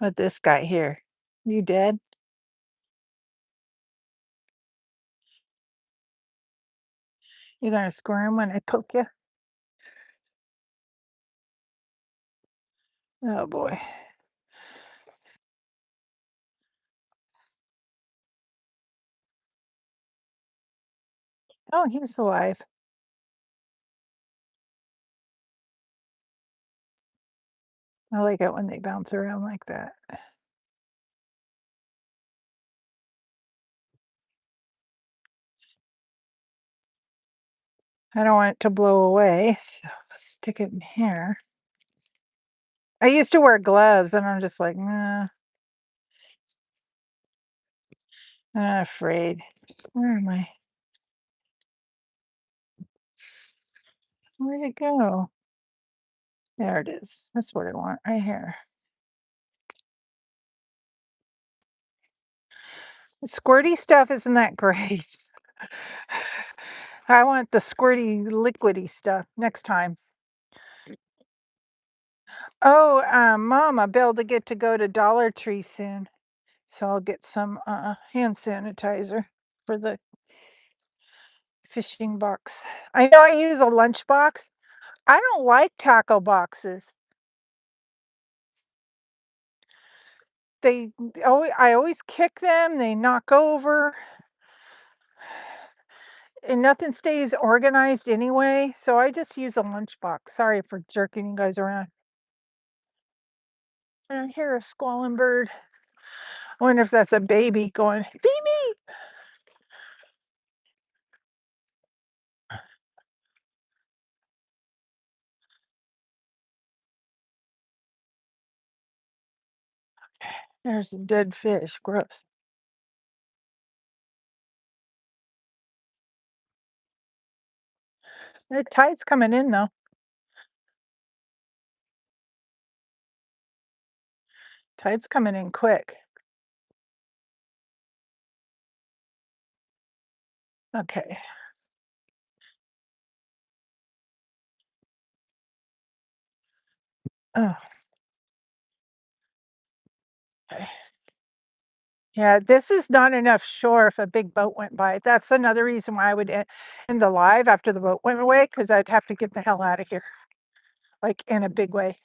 With this guy here. You dead? You gonna squirm when I poke you? Oh boy. Oh, he's alive. I like it when they bounce around like that. I don't want it to blow away, so I'll stick it in here. I used to wear gloves and I'm just like, nah, I'm not afraid. Where am I? Where'd it go? There it is. That's what I want right here. The squirty stuff isn't that great. I want the squirty, liquidy stuff next time. Oh, Mom, I'll be able to get to go to Dollar Tree soon. So I'll get some hand sanitizer for the fishing box. I know I use a lunch box. I don't like tackle boxes. They I always kick them, they knock over, and nothing stays organized anyway. So I just use a lunch box. Sorry for jerking you guys around. I hear a squalling bird. I wonder if that's a baby going, baby. There's a dead fish. Gross. The tide's coming in though. Tide's coming in quick. Okay. Oh, okay. Yeah, this is not enough shore if a big boat went by. That's another reason why I would end the live after the boat went away, because I'd have to get the hell out of here, like in a big way.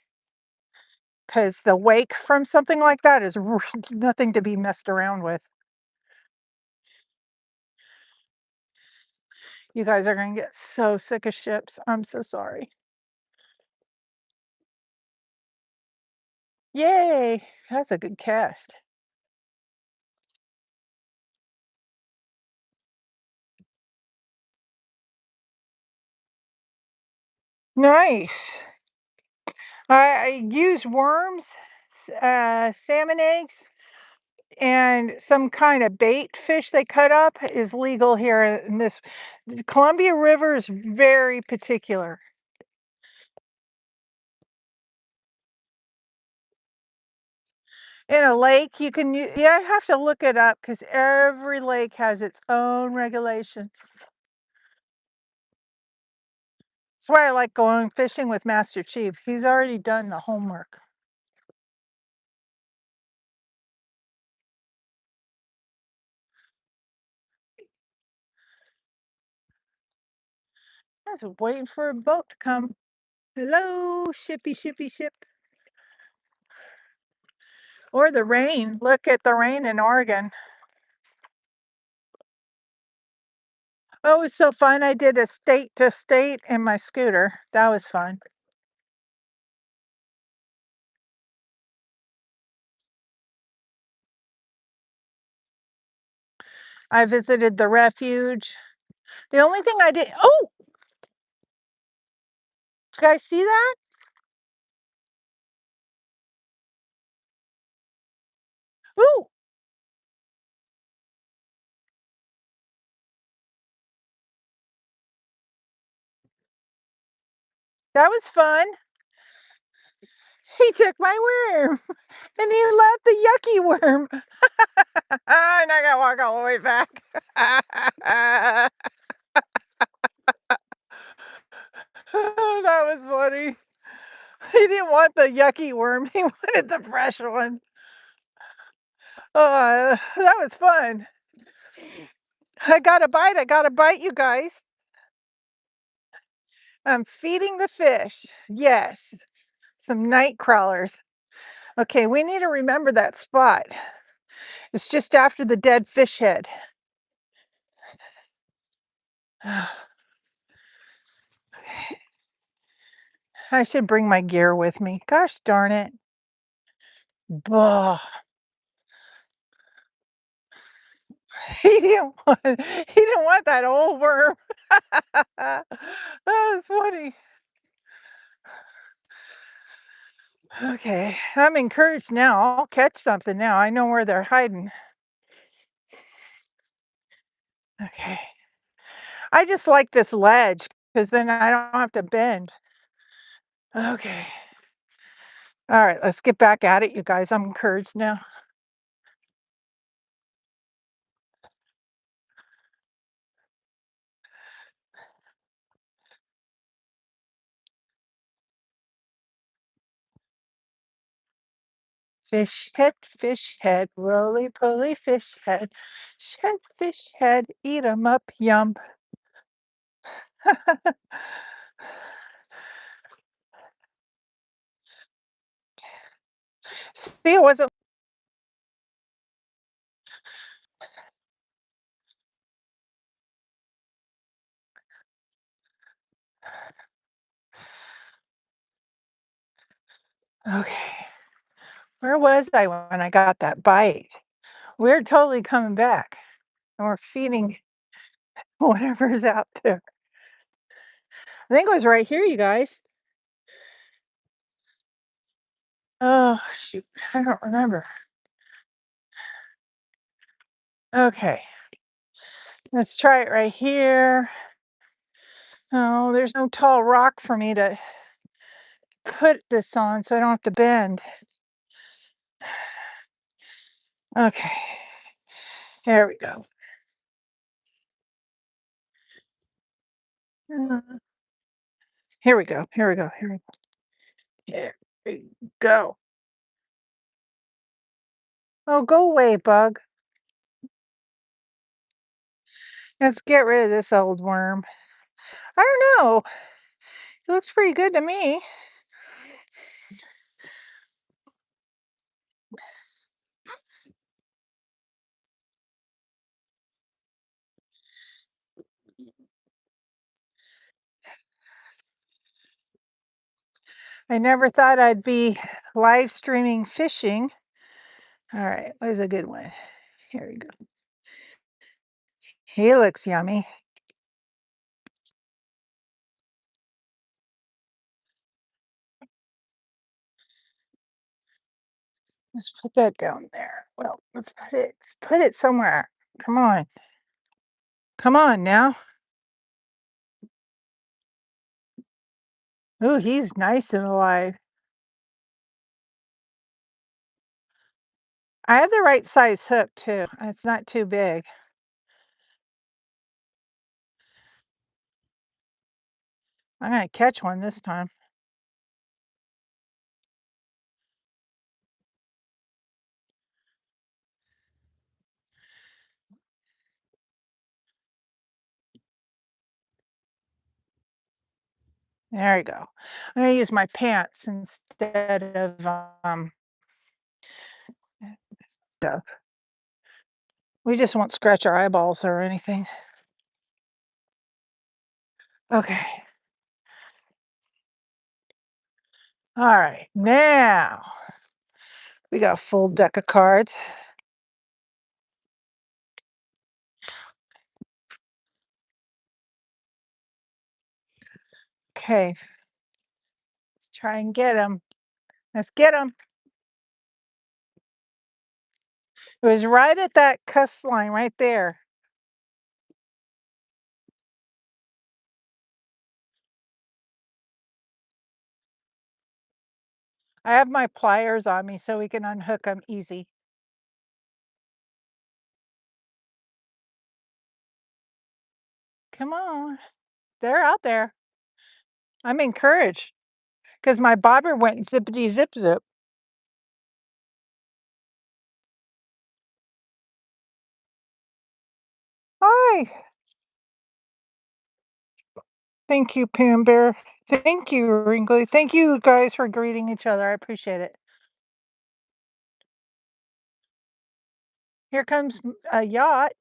Because the wake from something like that is nothing to be messed around with. You guys are going to get so sick of ships. I'm so sorry. Yay! That's a good cast. Nice. I use worms, salmon eggs, and some kind of bait fish they cut up is legal here in this. The Columbia River is very particular. In a lake, you can yeah, I have to look it up because every lake has its own regulation. That's why I like going fishing with Master Chief. He's already done the homework. I was waiting for a boat to come. Hello, shippy, shippy, ship. Or the rain. Look at the rain in Oregon. Oh, it was so fun. I did a state to state in my scooter. That was fun. I visited the refuge. The only thing I did, oh, did you guys see that? Ooh, that was fun. He took my worm and he left the yucky worm. And I got to walk all the way back. That was funny. He didn't want the yucky worm, he wanted the fresh one. That was fun. I got a bite, you guys. I'm feeding the fish. Yes, some night crawlers. Okay, we need to remember that spot. It's just after the dead fish head. I should bring my gear with me. Gosh darn it. Bah. He didn't want that old worm. That was funny. Okay, I'm encouraged now. I'll catch something now. I know where they're hiding. Okay. I just like this ledge because then I don't have to bend. Okay. All right, let's get back at it, you guys. I'm encouraged now. Fish head, roly poly fish head. Fish head, eat 'em up, yum. See, it wasn't okay. Where was I when I got that bite? We're totally coming back, and we're feeding whatever's out there. I think it was right here, you guys. Oh, shoot. I don't remember. Okay, let's try it right here. Oh, there's no tall rock for me to put this on so I don't have to bend. Okay, there we go. Uh, Here we go. Here we go. Here we go. Here we go. Oh, go away, bug. Let's get rid of this old worm. I don't know. It looks pretty good to me. I never thought I'd be live streaming fishing. All right, what's a good one? Here we go. He looks yummy. Let's put that down there. Well, let's put it somewhere. Come on. Come on now. Ooh, he's nice and alive. I have the right size hook too. It's not too big. I'm gonna catch one this time. There you go. I'm gonna use my pants instead of stuff. We just won't scratch our eyeballs or anything. Okay. All right. Now we got a full deck of cards. Okay. Let's try and get him. Let's get him. It was right at that cuss line right there. I have my pliers on me so we can unhook them easy. Come on. They're out there. I'm encouraged because my bobber went zippity zip zip. Hi. Thank you, Pam Bear. Thank you, Wrinkly. Thank you guys for greeting each other. I appreciate it. Here comes a yacht.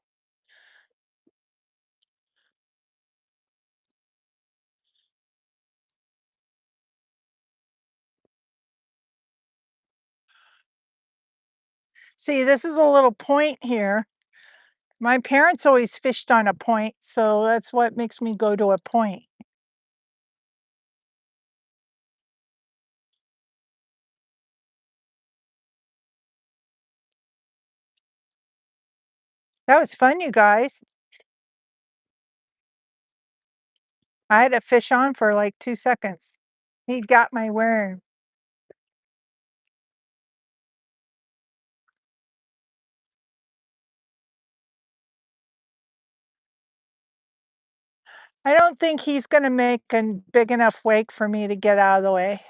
See, this is a little point here My parents always fished on a point, so that's what makes me go to a point. That was fun, you guys. I had a fish on for like 2 seconds. He got my worm. I don't think he's gonna make a big enough wake for me to get out of the way.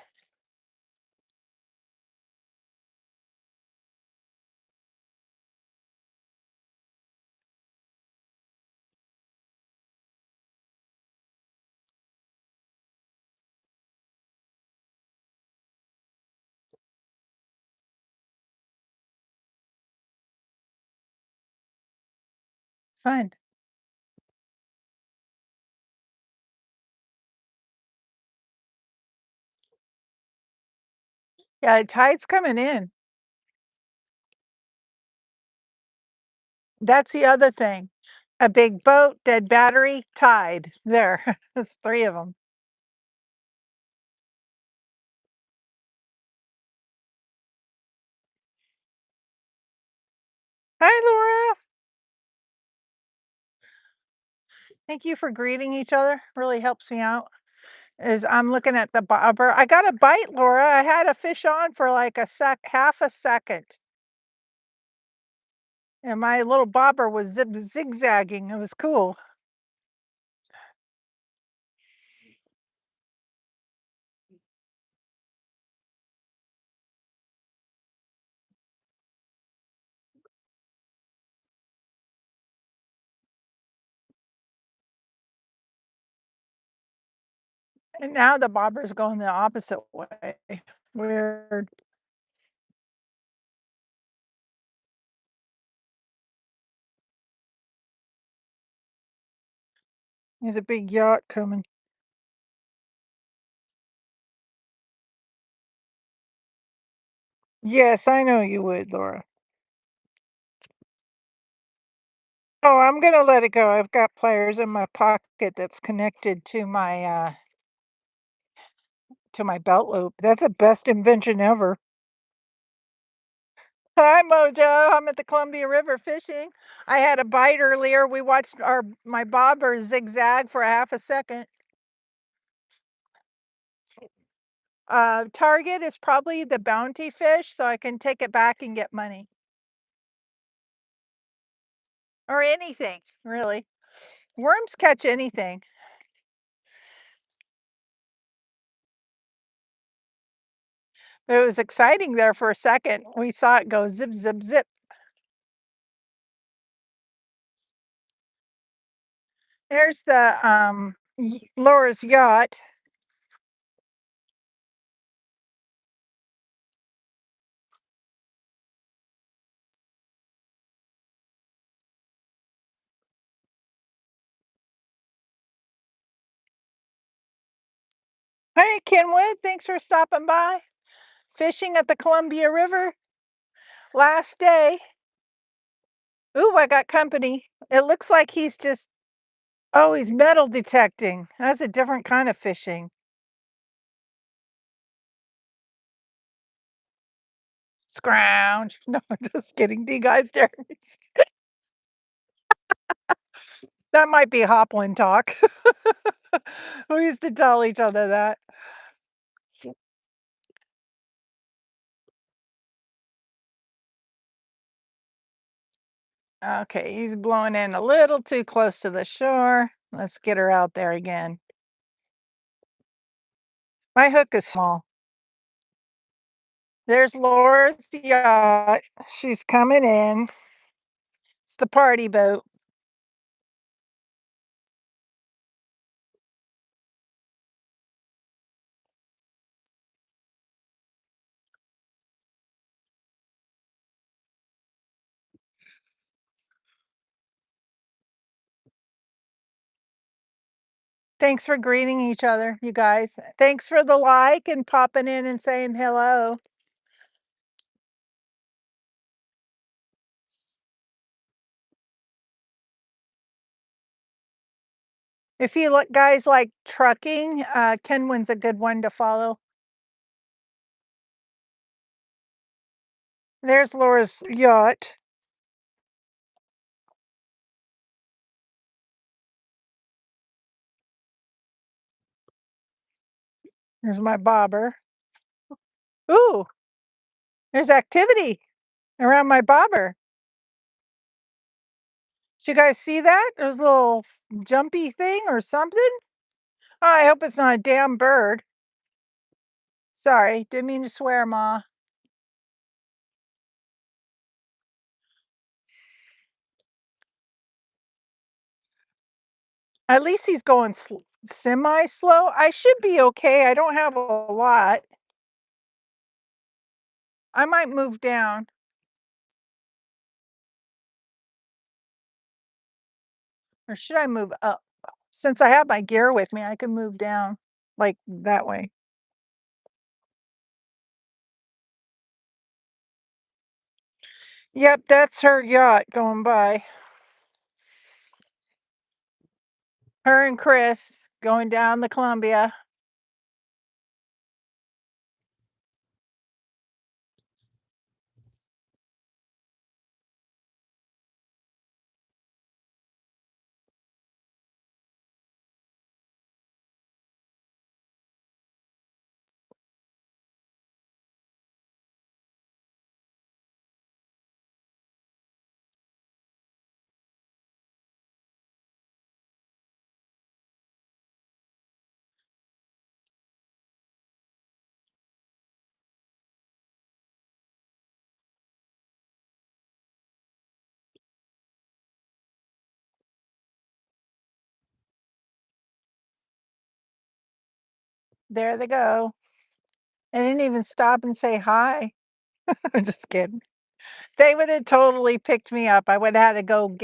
Fun. Yeah, the tide's coming in. That's the other thing. A big boat, dead battery, tide. There. There's 3 of them. Hi, Laura. Thank you for greeting each other. Really helps me out. As I'm looking at the bobber. I got a bite, Laura. I had a fish on for like half a second. And my little bobber was zigzagging. It was cool. And now the bobber's going the opposite way. Weird. There's a big yacht coming. Yes, I know you would, Laura. Oh, I'm gonna let it go. I've got pliers in my pocket that's connected to my belt loop. That's the best invention ever. Hi, Mojo. I'm at the Columbia River fishing. I had a bite earlier. We watched our my bobber zigzag for a half a second. Target is probably the bounty fish, so I can take it back and get money. Or anything, really. Worms catch anything. It was exciting there for a second. We saw it go zip, zip, zip. There's the Laura's yacht. Hey, Kenwood, thanks for stopping by. Fishing at the Columbia River. Last day. Ooh, I got company. It looks like he's just, oh, he's metal detecting. That's a different kind of fishing. Scrounge. No, I'm just kidding. Do you guys dare me? That might be Hopland talk. We used to tell each other that. Okay, he's blowing in a little too close to the shore. Let's get her out there again. My hook is small. There's Laura's yacht. She's coming in. It's the party boat. Thanks for greeting each other, you guys. Thanks for the like and popping in and saying hello. If you look guys like trucking, Kenwynn's a good one to follow. There's Laura's yacht. There's my bobber. Ooh, there's activity around my bobber. Did you guys see that? There's a little jumpy thing or something. Oh, I hope it's not a damn bird. Sorry, didn't mean to swear, Ma. At least he's going semi slow. I should be okay. I don't have a lot. I might move down. Or should I move up? Since I have my gear with me, I can move down like that way. Yep, that's her yacht going by. Her and Chris going down the Columbia. There they go. I didn't even stop and say hi. I'm just kidding. They would have totally picked me up. I would have had to go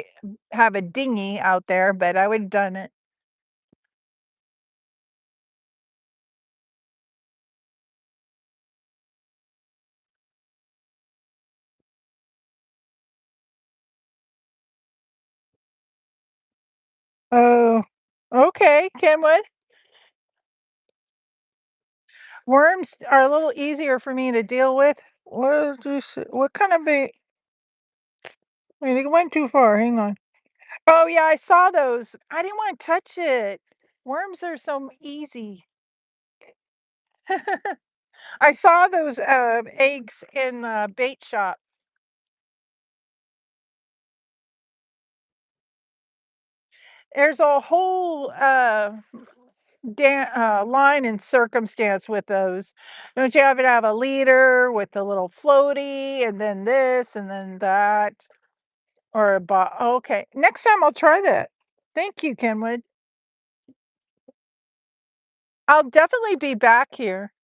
have a dinghy out there, but I would have done it. Oh, okay, Kenwood. Worms are a little easier for me to deal with. What is this? What kind of bait? Wait, it went too far. Hang on. Oh yeah, I saw those. I didn't want to touch it. Worms are so easy. I saw those eggs in the bait shop. There's a whole line and circumstance with those. Don't you have to have a leader with the little floaty and then this and then that? Or a okay. Next time I'll try that. Thank you, Kenwood. I'll definitely be back here.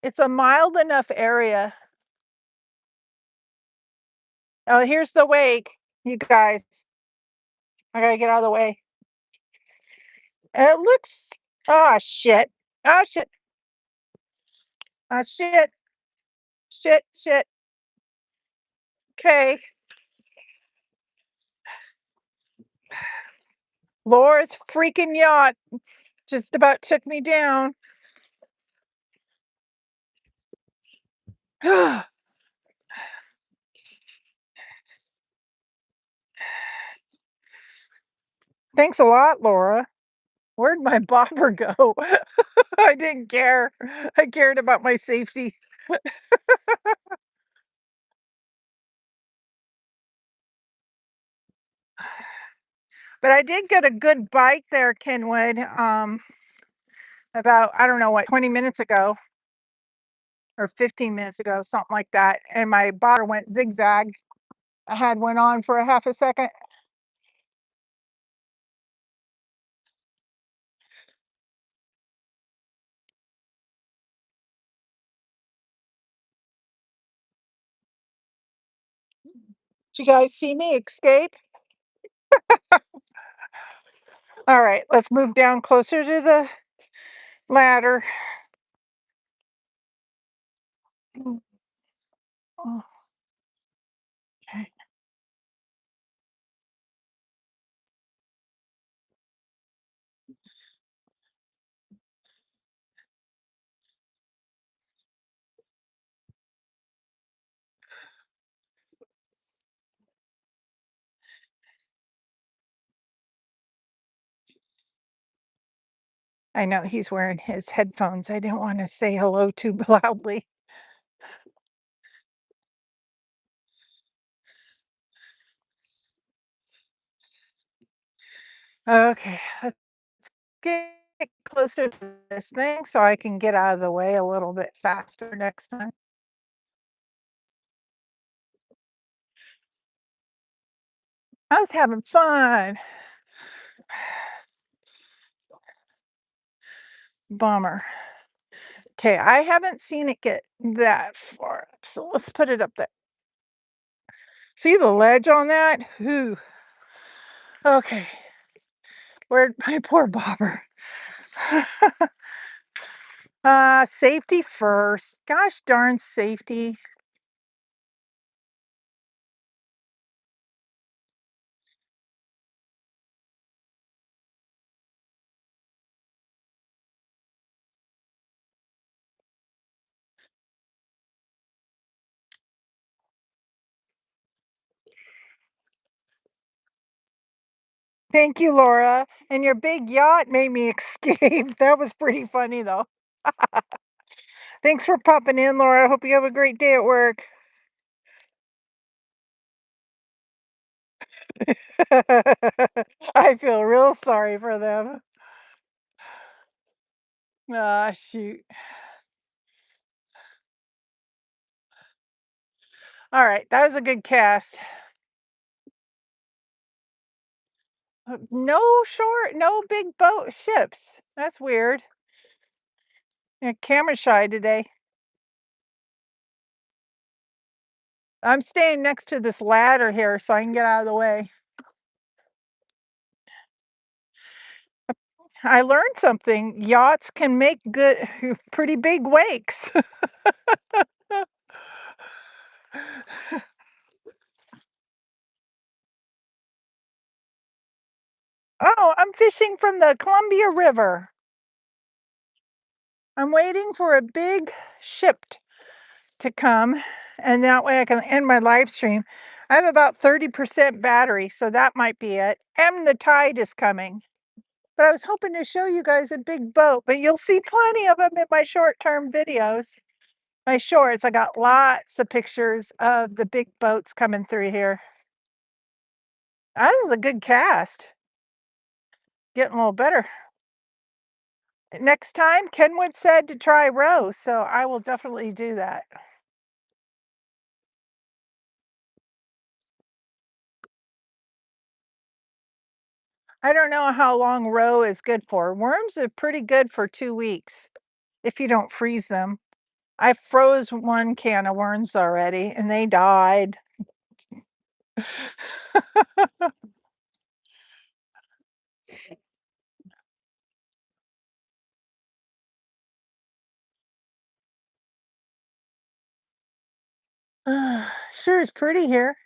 It's a mild enough area. Oh, here's the wake, you guys. I gotta get out of the way. It looks. Oh shit. Oh shit. Oh shit. Shit. Shit. Okay. Laura's freaking yacht just about took me down. Thanks a lot, Laura. Where'd my bobber go? I didn't care. I cared about my safety. But I did get a good bite there, Kenwood. About I don't know what 20 minutes ago or 15 minutes ago, something like that. And my bobber went zigzag. I had one on for a half a second. Did you guys see me escape? All right, let's move down closer to the ladder. Mm, oh, okay. I know he's wearing his headphones. I didn't wanna say hello too loudly. Okay, let's get closer to this thing so I can get out of the way a little bit faster next time. I was having fun. Bummer. Okay, I haven't seen it get that far up, so let's put it up there. See the ledge on that? Ooh. Okay, where'd my poor bobber? Safety first. Gosh darn safety. Thank you, Laura. And your big yacht made me escape. That was pretty funny, though. Thanks for popping in, Laura. I hope you have a great day at work. I feel real sorry for them. Ah, shoot. All right, that was a good cast. No big boat ships. That's weird. Yeah, camera shy today. I'm staying next to this ladder here so I can get out of the way. I learned something. Yachts can make good, pretty big wakes. Oh, I'm fishing from the Columbia River. I'm waiting for a big ship to come, and that way I can end my live stream. I have about 30% battery, so that might be it. And the tide is coming. But I was hoping to show you guys a big boat, but you'll see plenty of them in my short-term videos. My shorts, I got lots of pictures of the big boats coming through here. That is a good cast. Getting a little better. Next time, Kenwood said to try row, so I will definitely do that. I don't know how long row is good for. Worms are pretty good for 2 weeks if you don't freeze them. I froze 1 can of worms already, and they died. Sure is pretty here.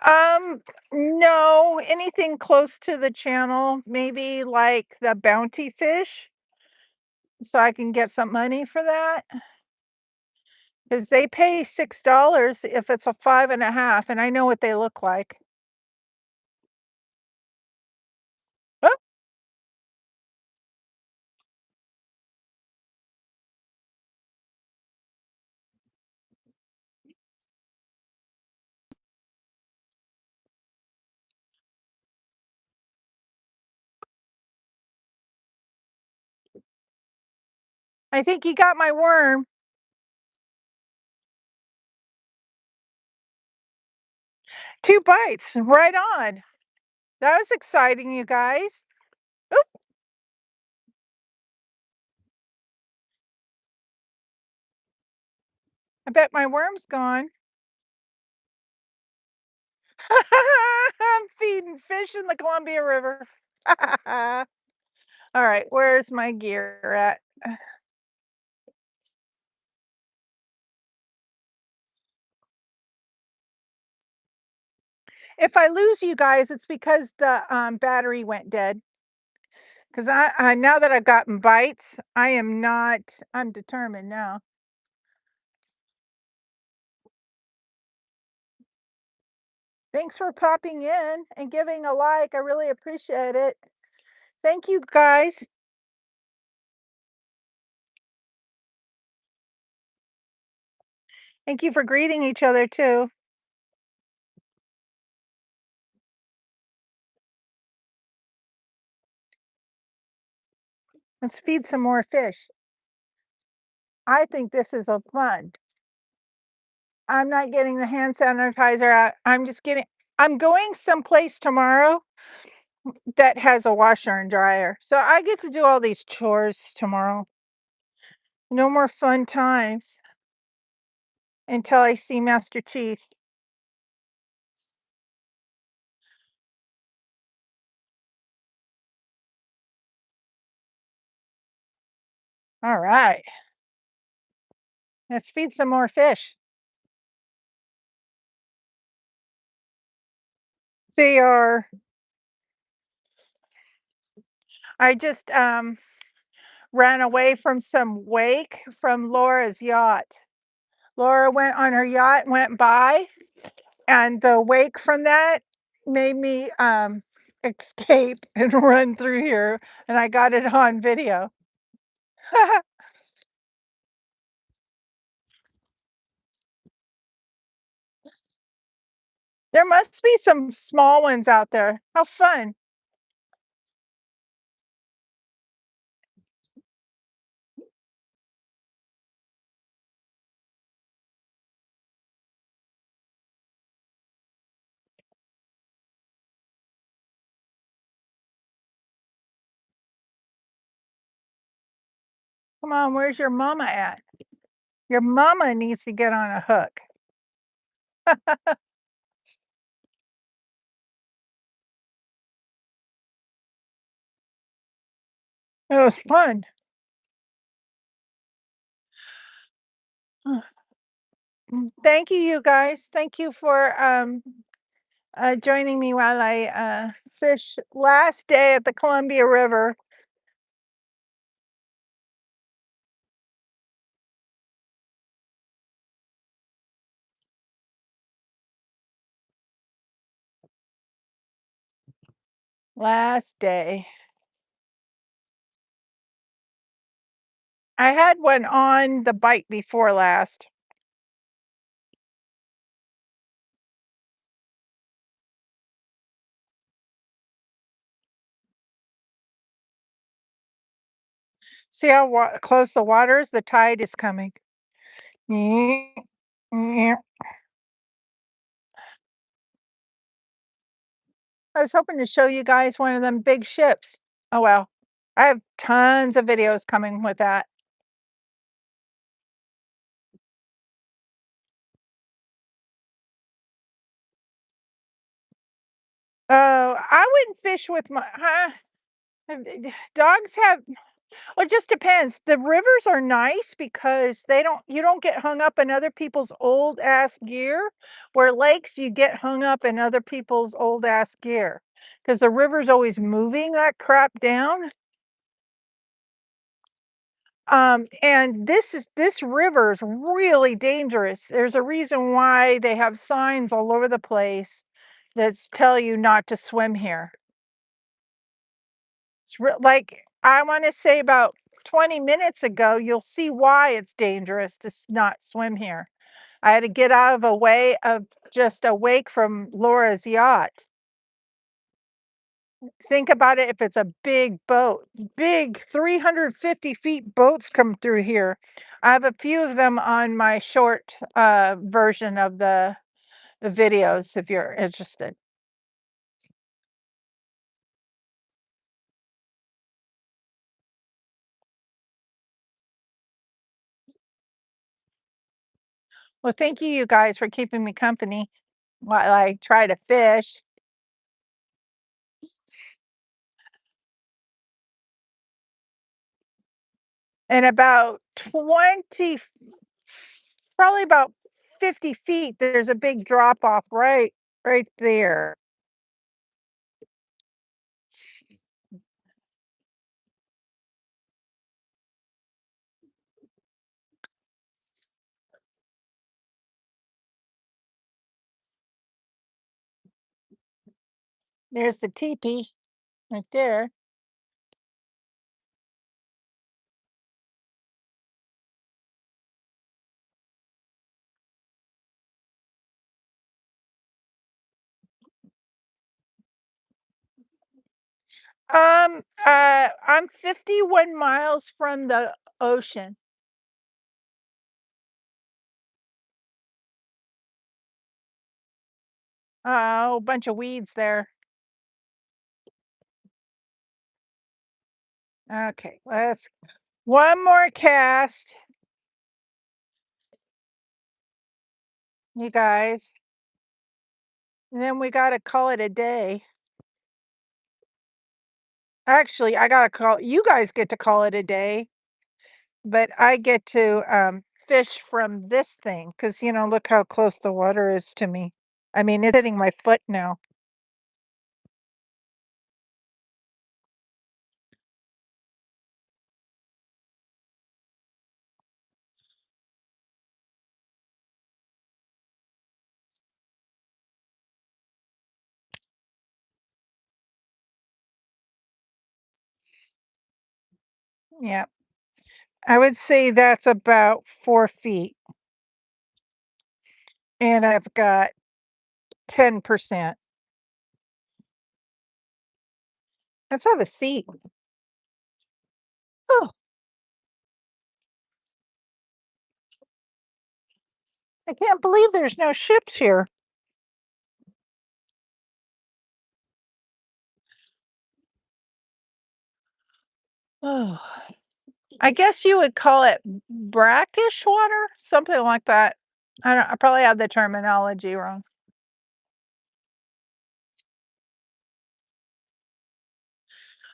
Um, no, anything close to the channel, maybe like the bounty fish, so I can get some money for that. Because they pay $6 if it's a 5.5, and I know what they look like. Oh, I think he got my worm. 2 bites, right on. That was exciting, you guys. Oop, I bet my worm's gone. I'm feeding fish in the Columbia River. All right, where's my gear at? If I lose you guys, it's because the battery went dead. Because I now that I've gotten bites, I am not. I'm determined now. Thanks for popping in and giving a like. I really appreciate it. Thank you, guys. Thank you for greeting each other too. Let's feed some more fish. I think this is a fun. I'm not getting the hand sanitizer out. I'm going someplace tomorrow that has a washer and dryer. So I get to do all these chores tomorrow. No more fun times until I see Master Chief. All right. Let's feed some more fish. They are I just ran away from some wake from Laura's yacht. Laura went on her yacht, went by, and the wake from that made me escape and run through here, and I got it on video. There must be some small ones out there. How fun. Come on, where's your mama at? Your mama needs to get on a hook. It was fun. Thank you, you guys. Thank you for joining me while I fish last day at the Columbia River. Last day. I had one on the bite before last. See how close the water is? The tide is coming. I was hoping to show you guys one of them big ships. Oh well. I have tons of videos coming with that. Oh, I wouldn't fish with my dogs have well, it just depends. The rivers are nice because you don't get hung up in other people's old ass gear, where lakes you get hung up in other people's old ass gear because the river's always moving that crap down. And this river is really dangerous. There's a reason why they have signs all over the place that tell you not to swim here. Like, I wanna say about 20 minutes ago, you'll see why it's dangerous to not swim here. I had to get out of a way of just a wake from Laura's yacht. Think about it if it's a big boat, big 350 feet boats come through here. I have a few of them on my short version of the videos if you're interested. Well, thank you, you guys, for keeping me company while I try to fish. And about 20, probably about 50 feet, there's a big drop off right there. There's the teepee right there. I'm 51 miles from the ocean. Oh, a bunch of weeds there. Okay, let's one more cast, you guys. And then we gotta call it a day. Actually, I gotta call you guys get to call it a day, but I get to fish from this thing because look how close the water is to me. I mean, it's hitting my foot now. Yeah. I would say that's about 4 feet. And I've got 10%. Let's have a seat. Oh, I can't believe there's no ships here. Oh, I guess you would call it brackish water, something like that. I probably have the terminology wrong.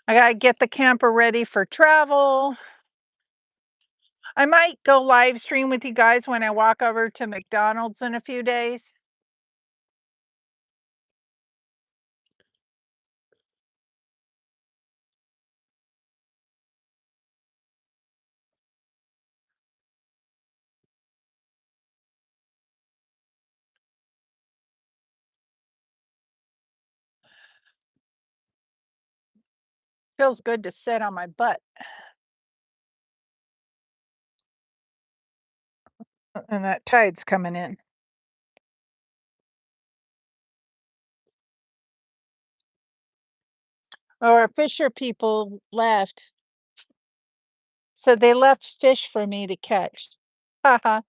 I gotta get the camper ready for travel. I might go live stream with you guys when I walk over to McDonald's in a few days. Feels good to sit on my butt. And that tide's coming in. Our fisher people left, so they left fish for me to catch. Haha.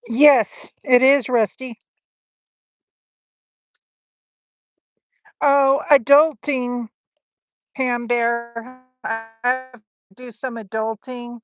Yes, it is rusty. Oh, adulting, Pam Bear. I have to do some adulting.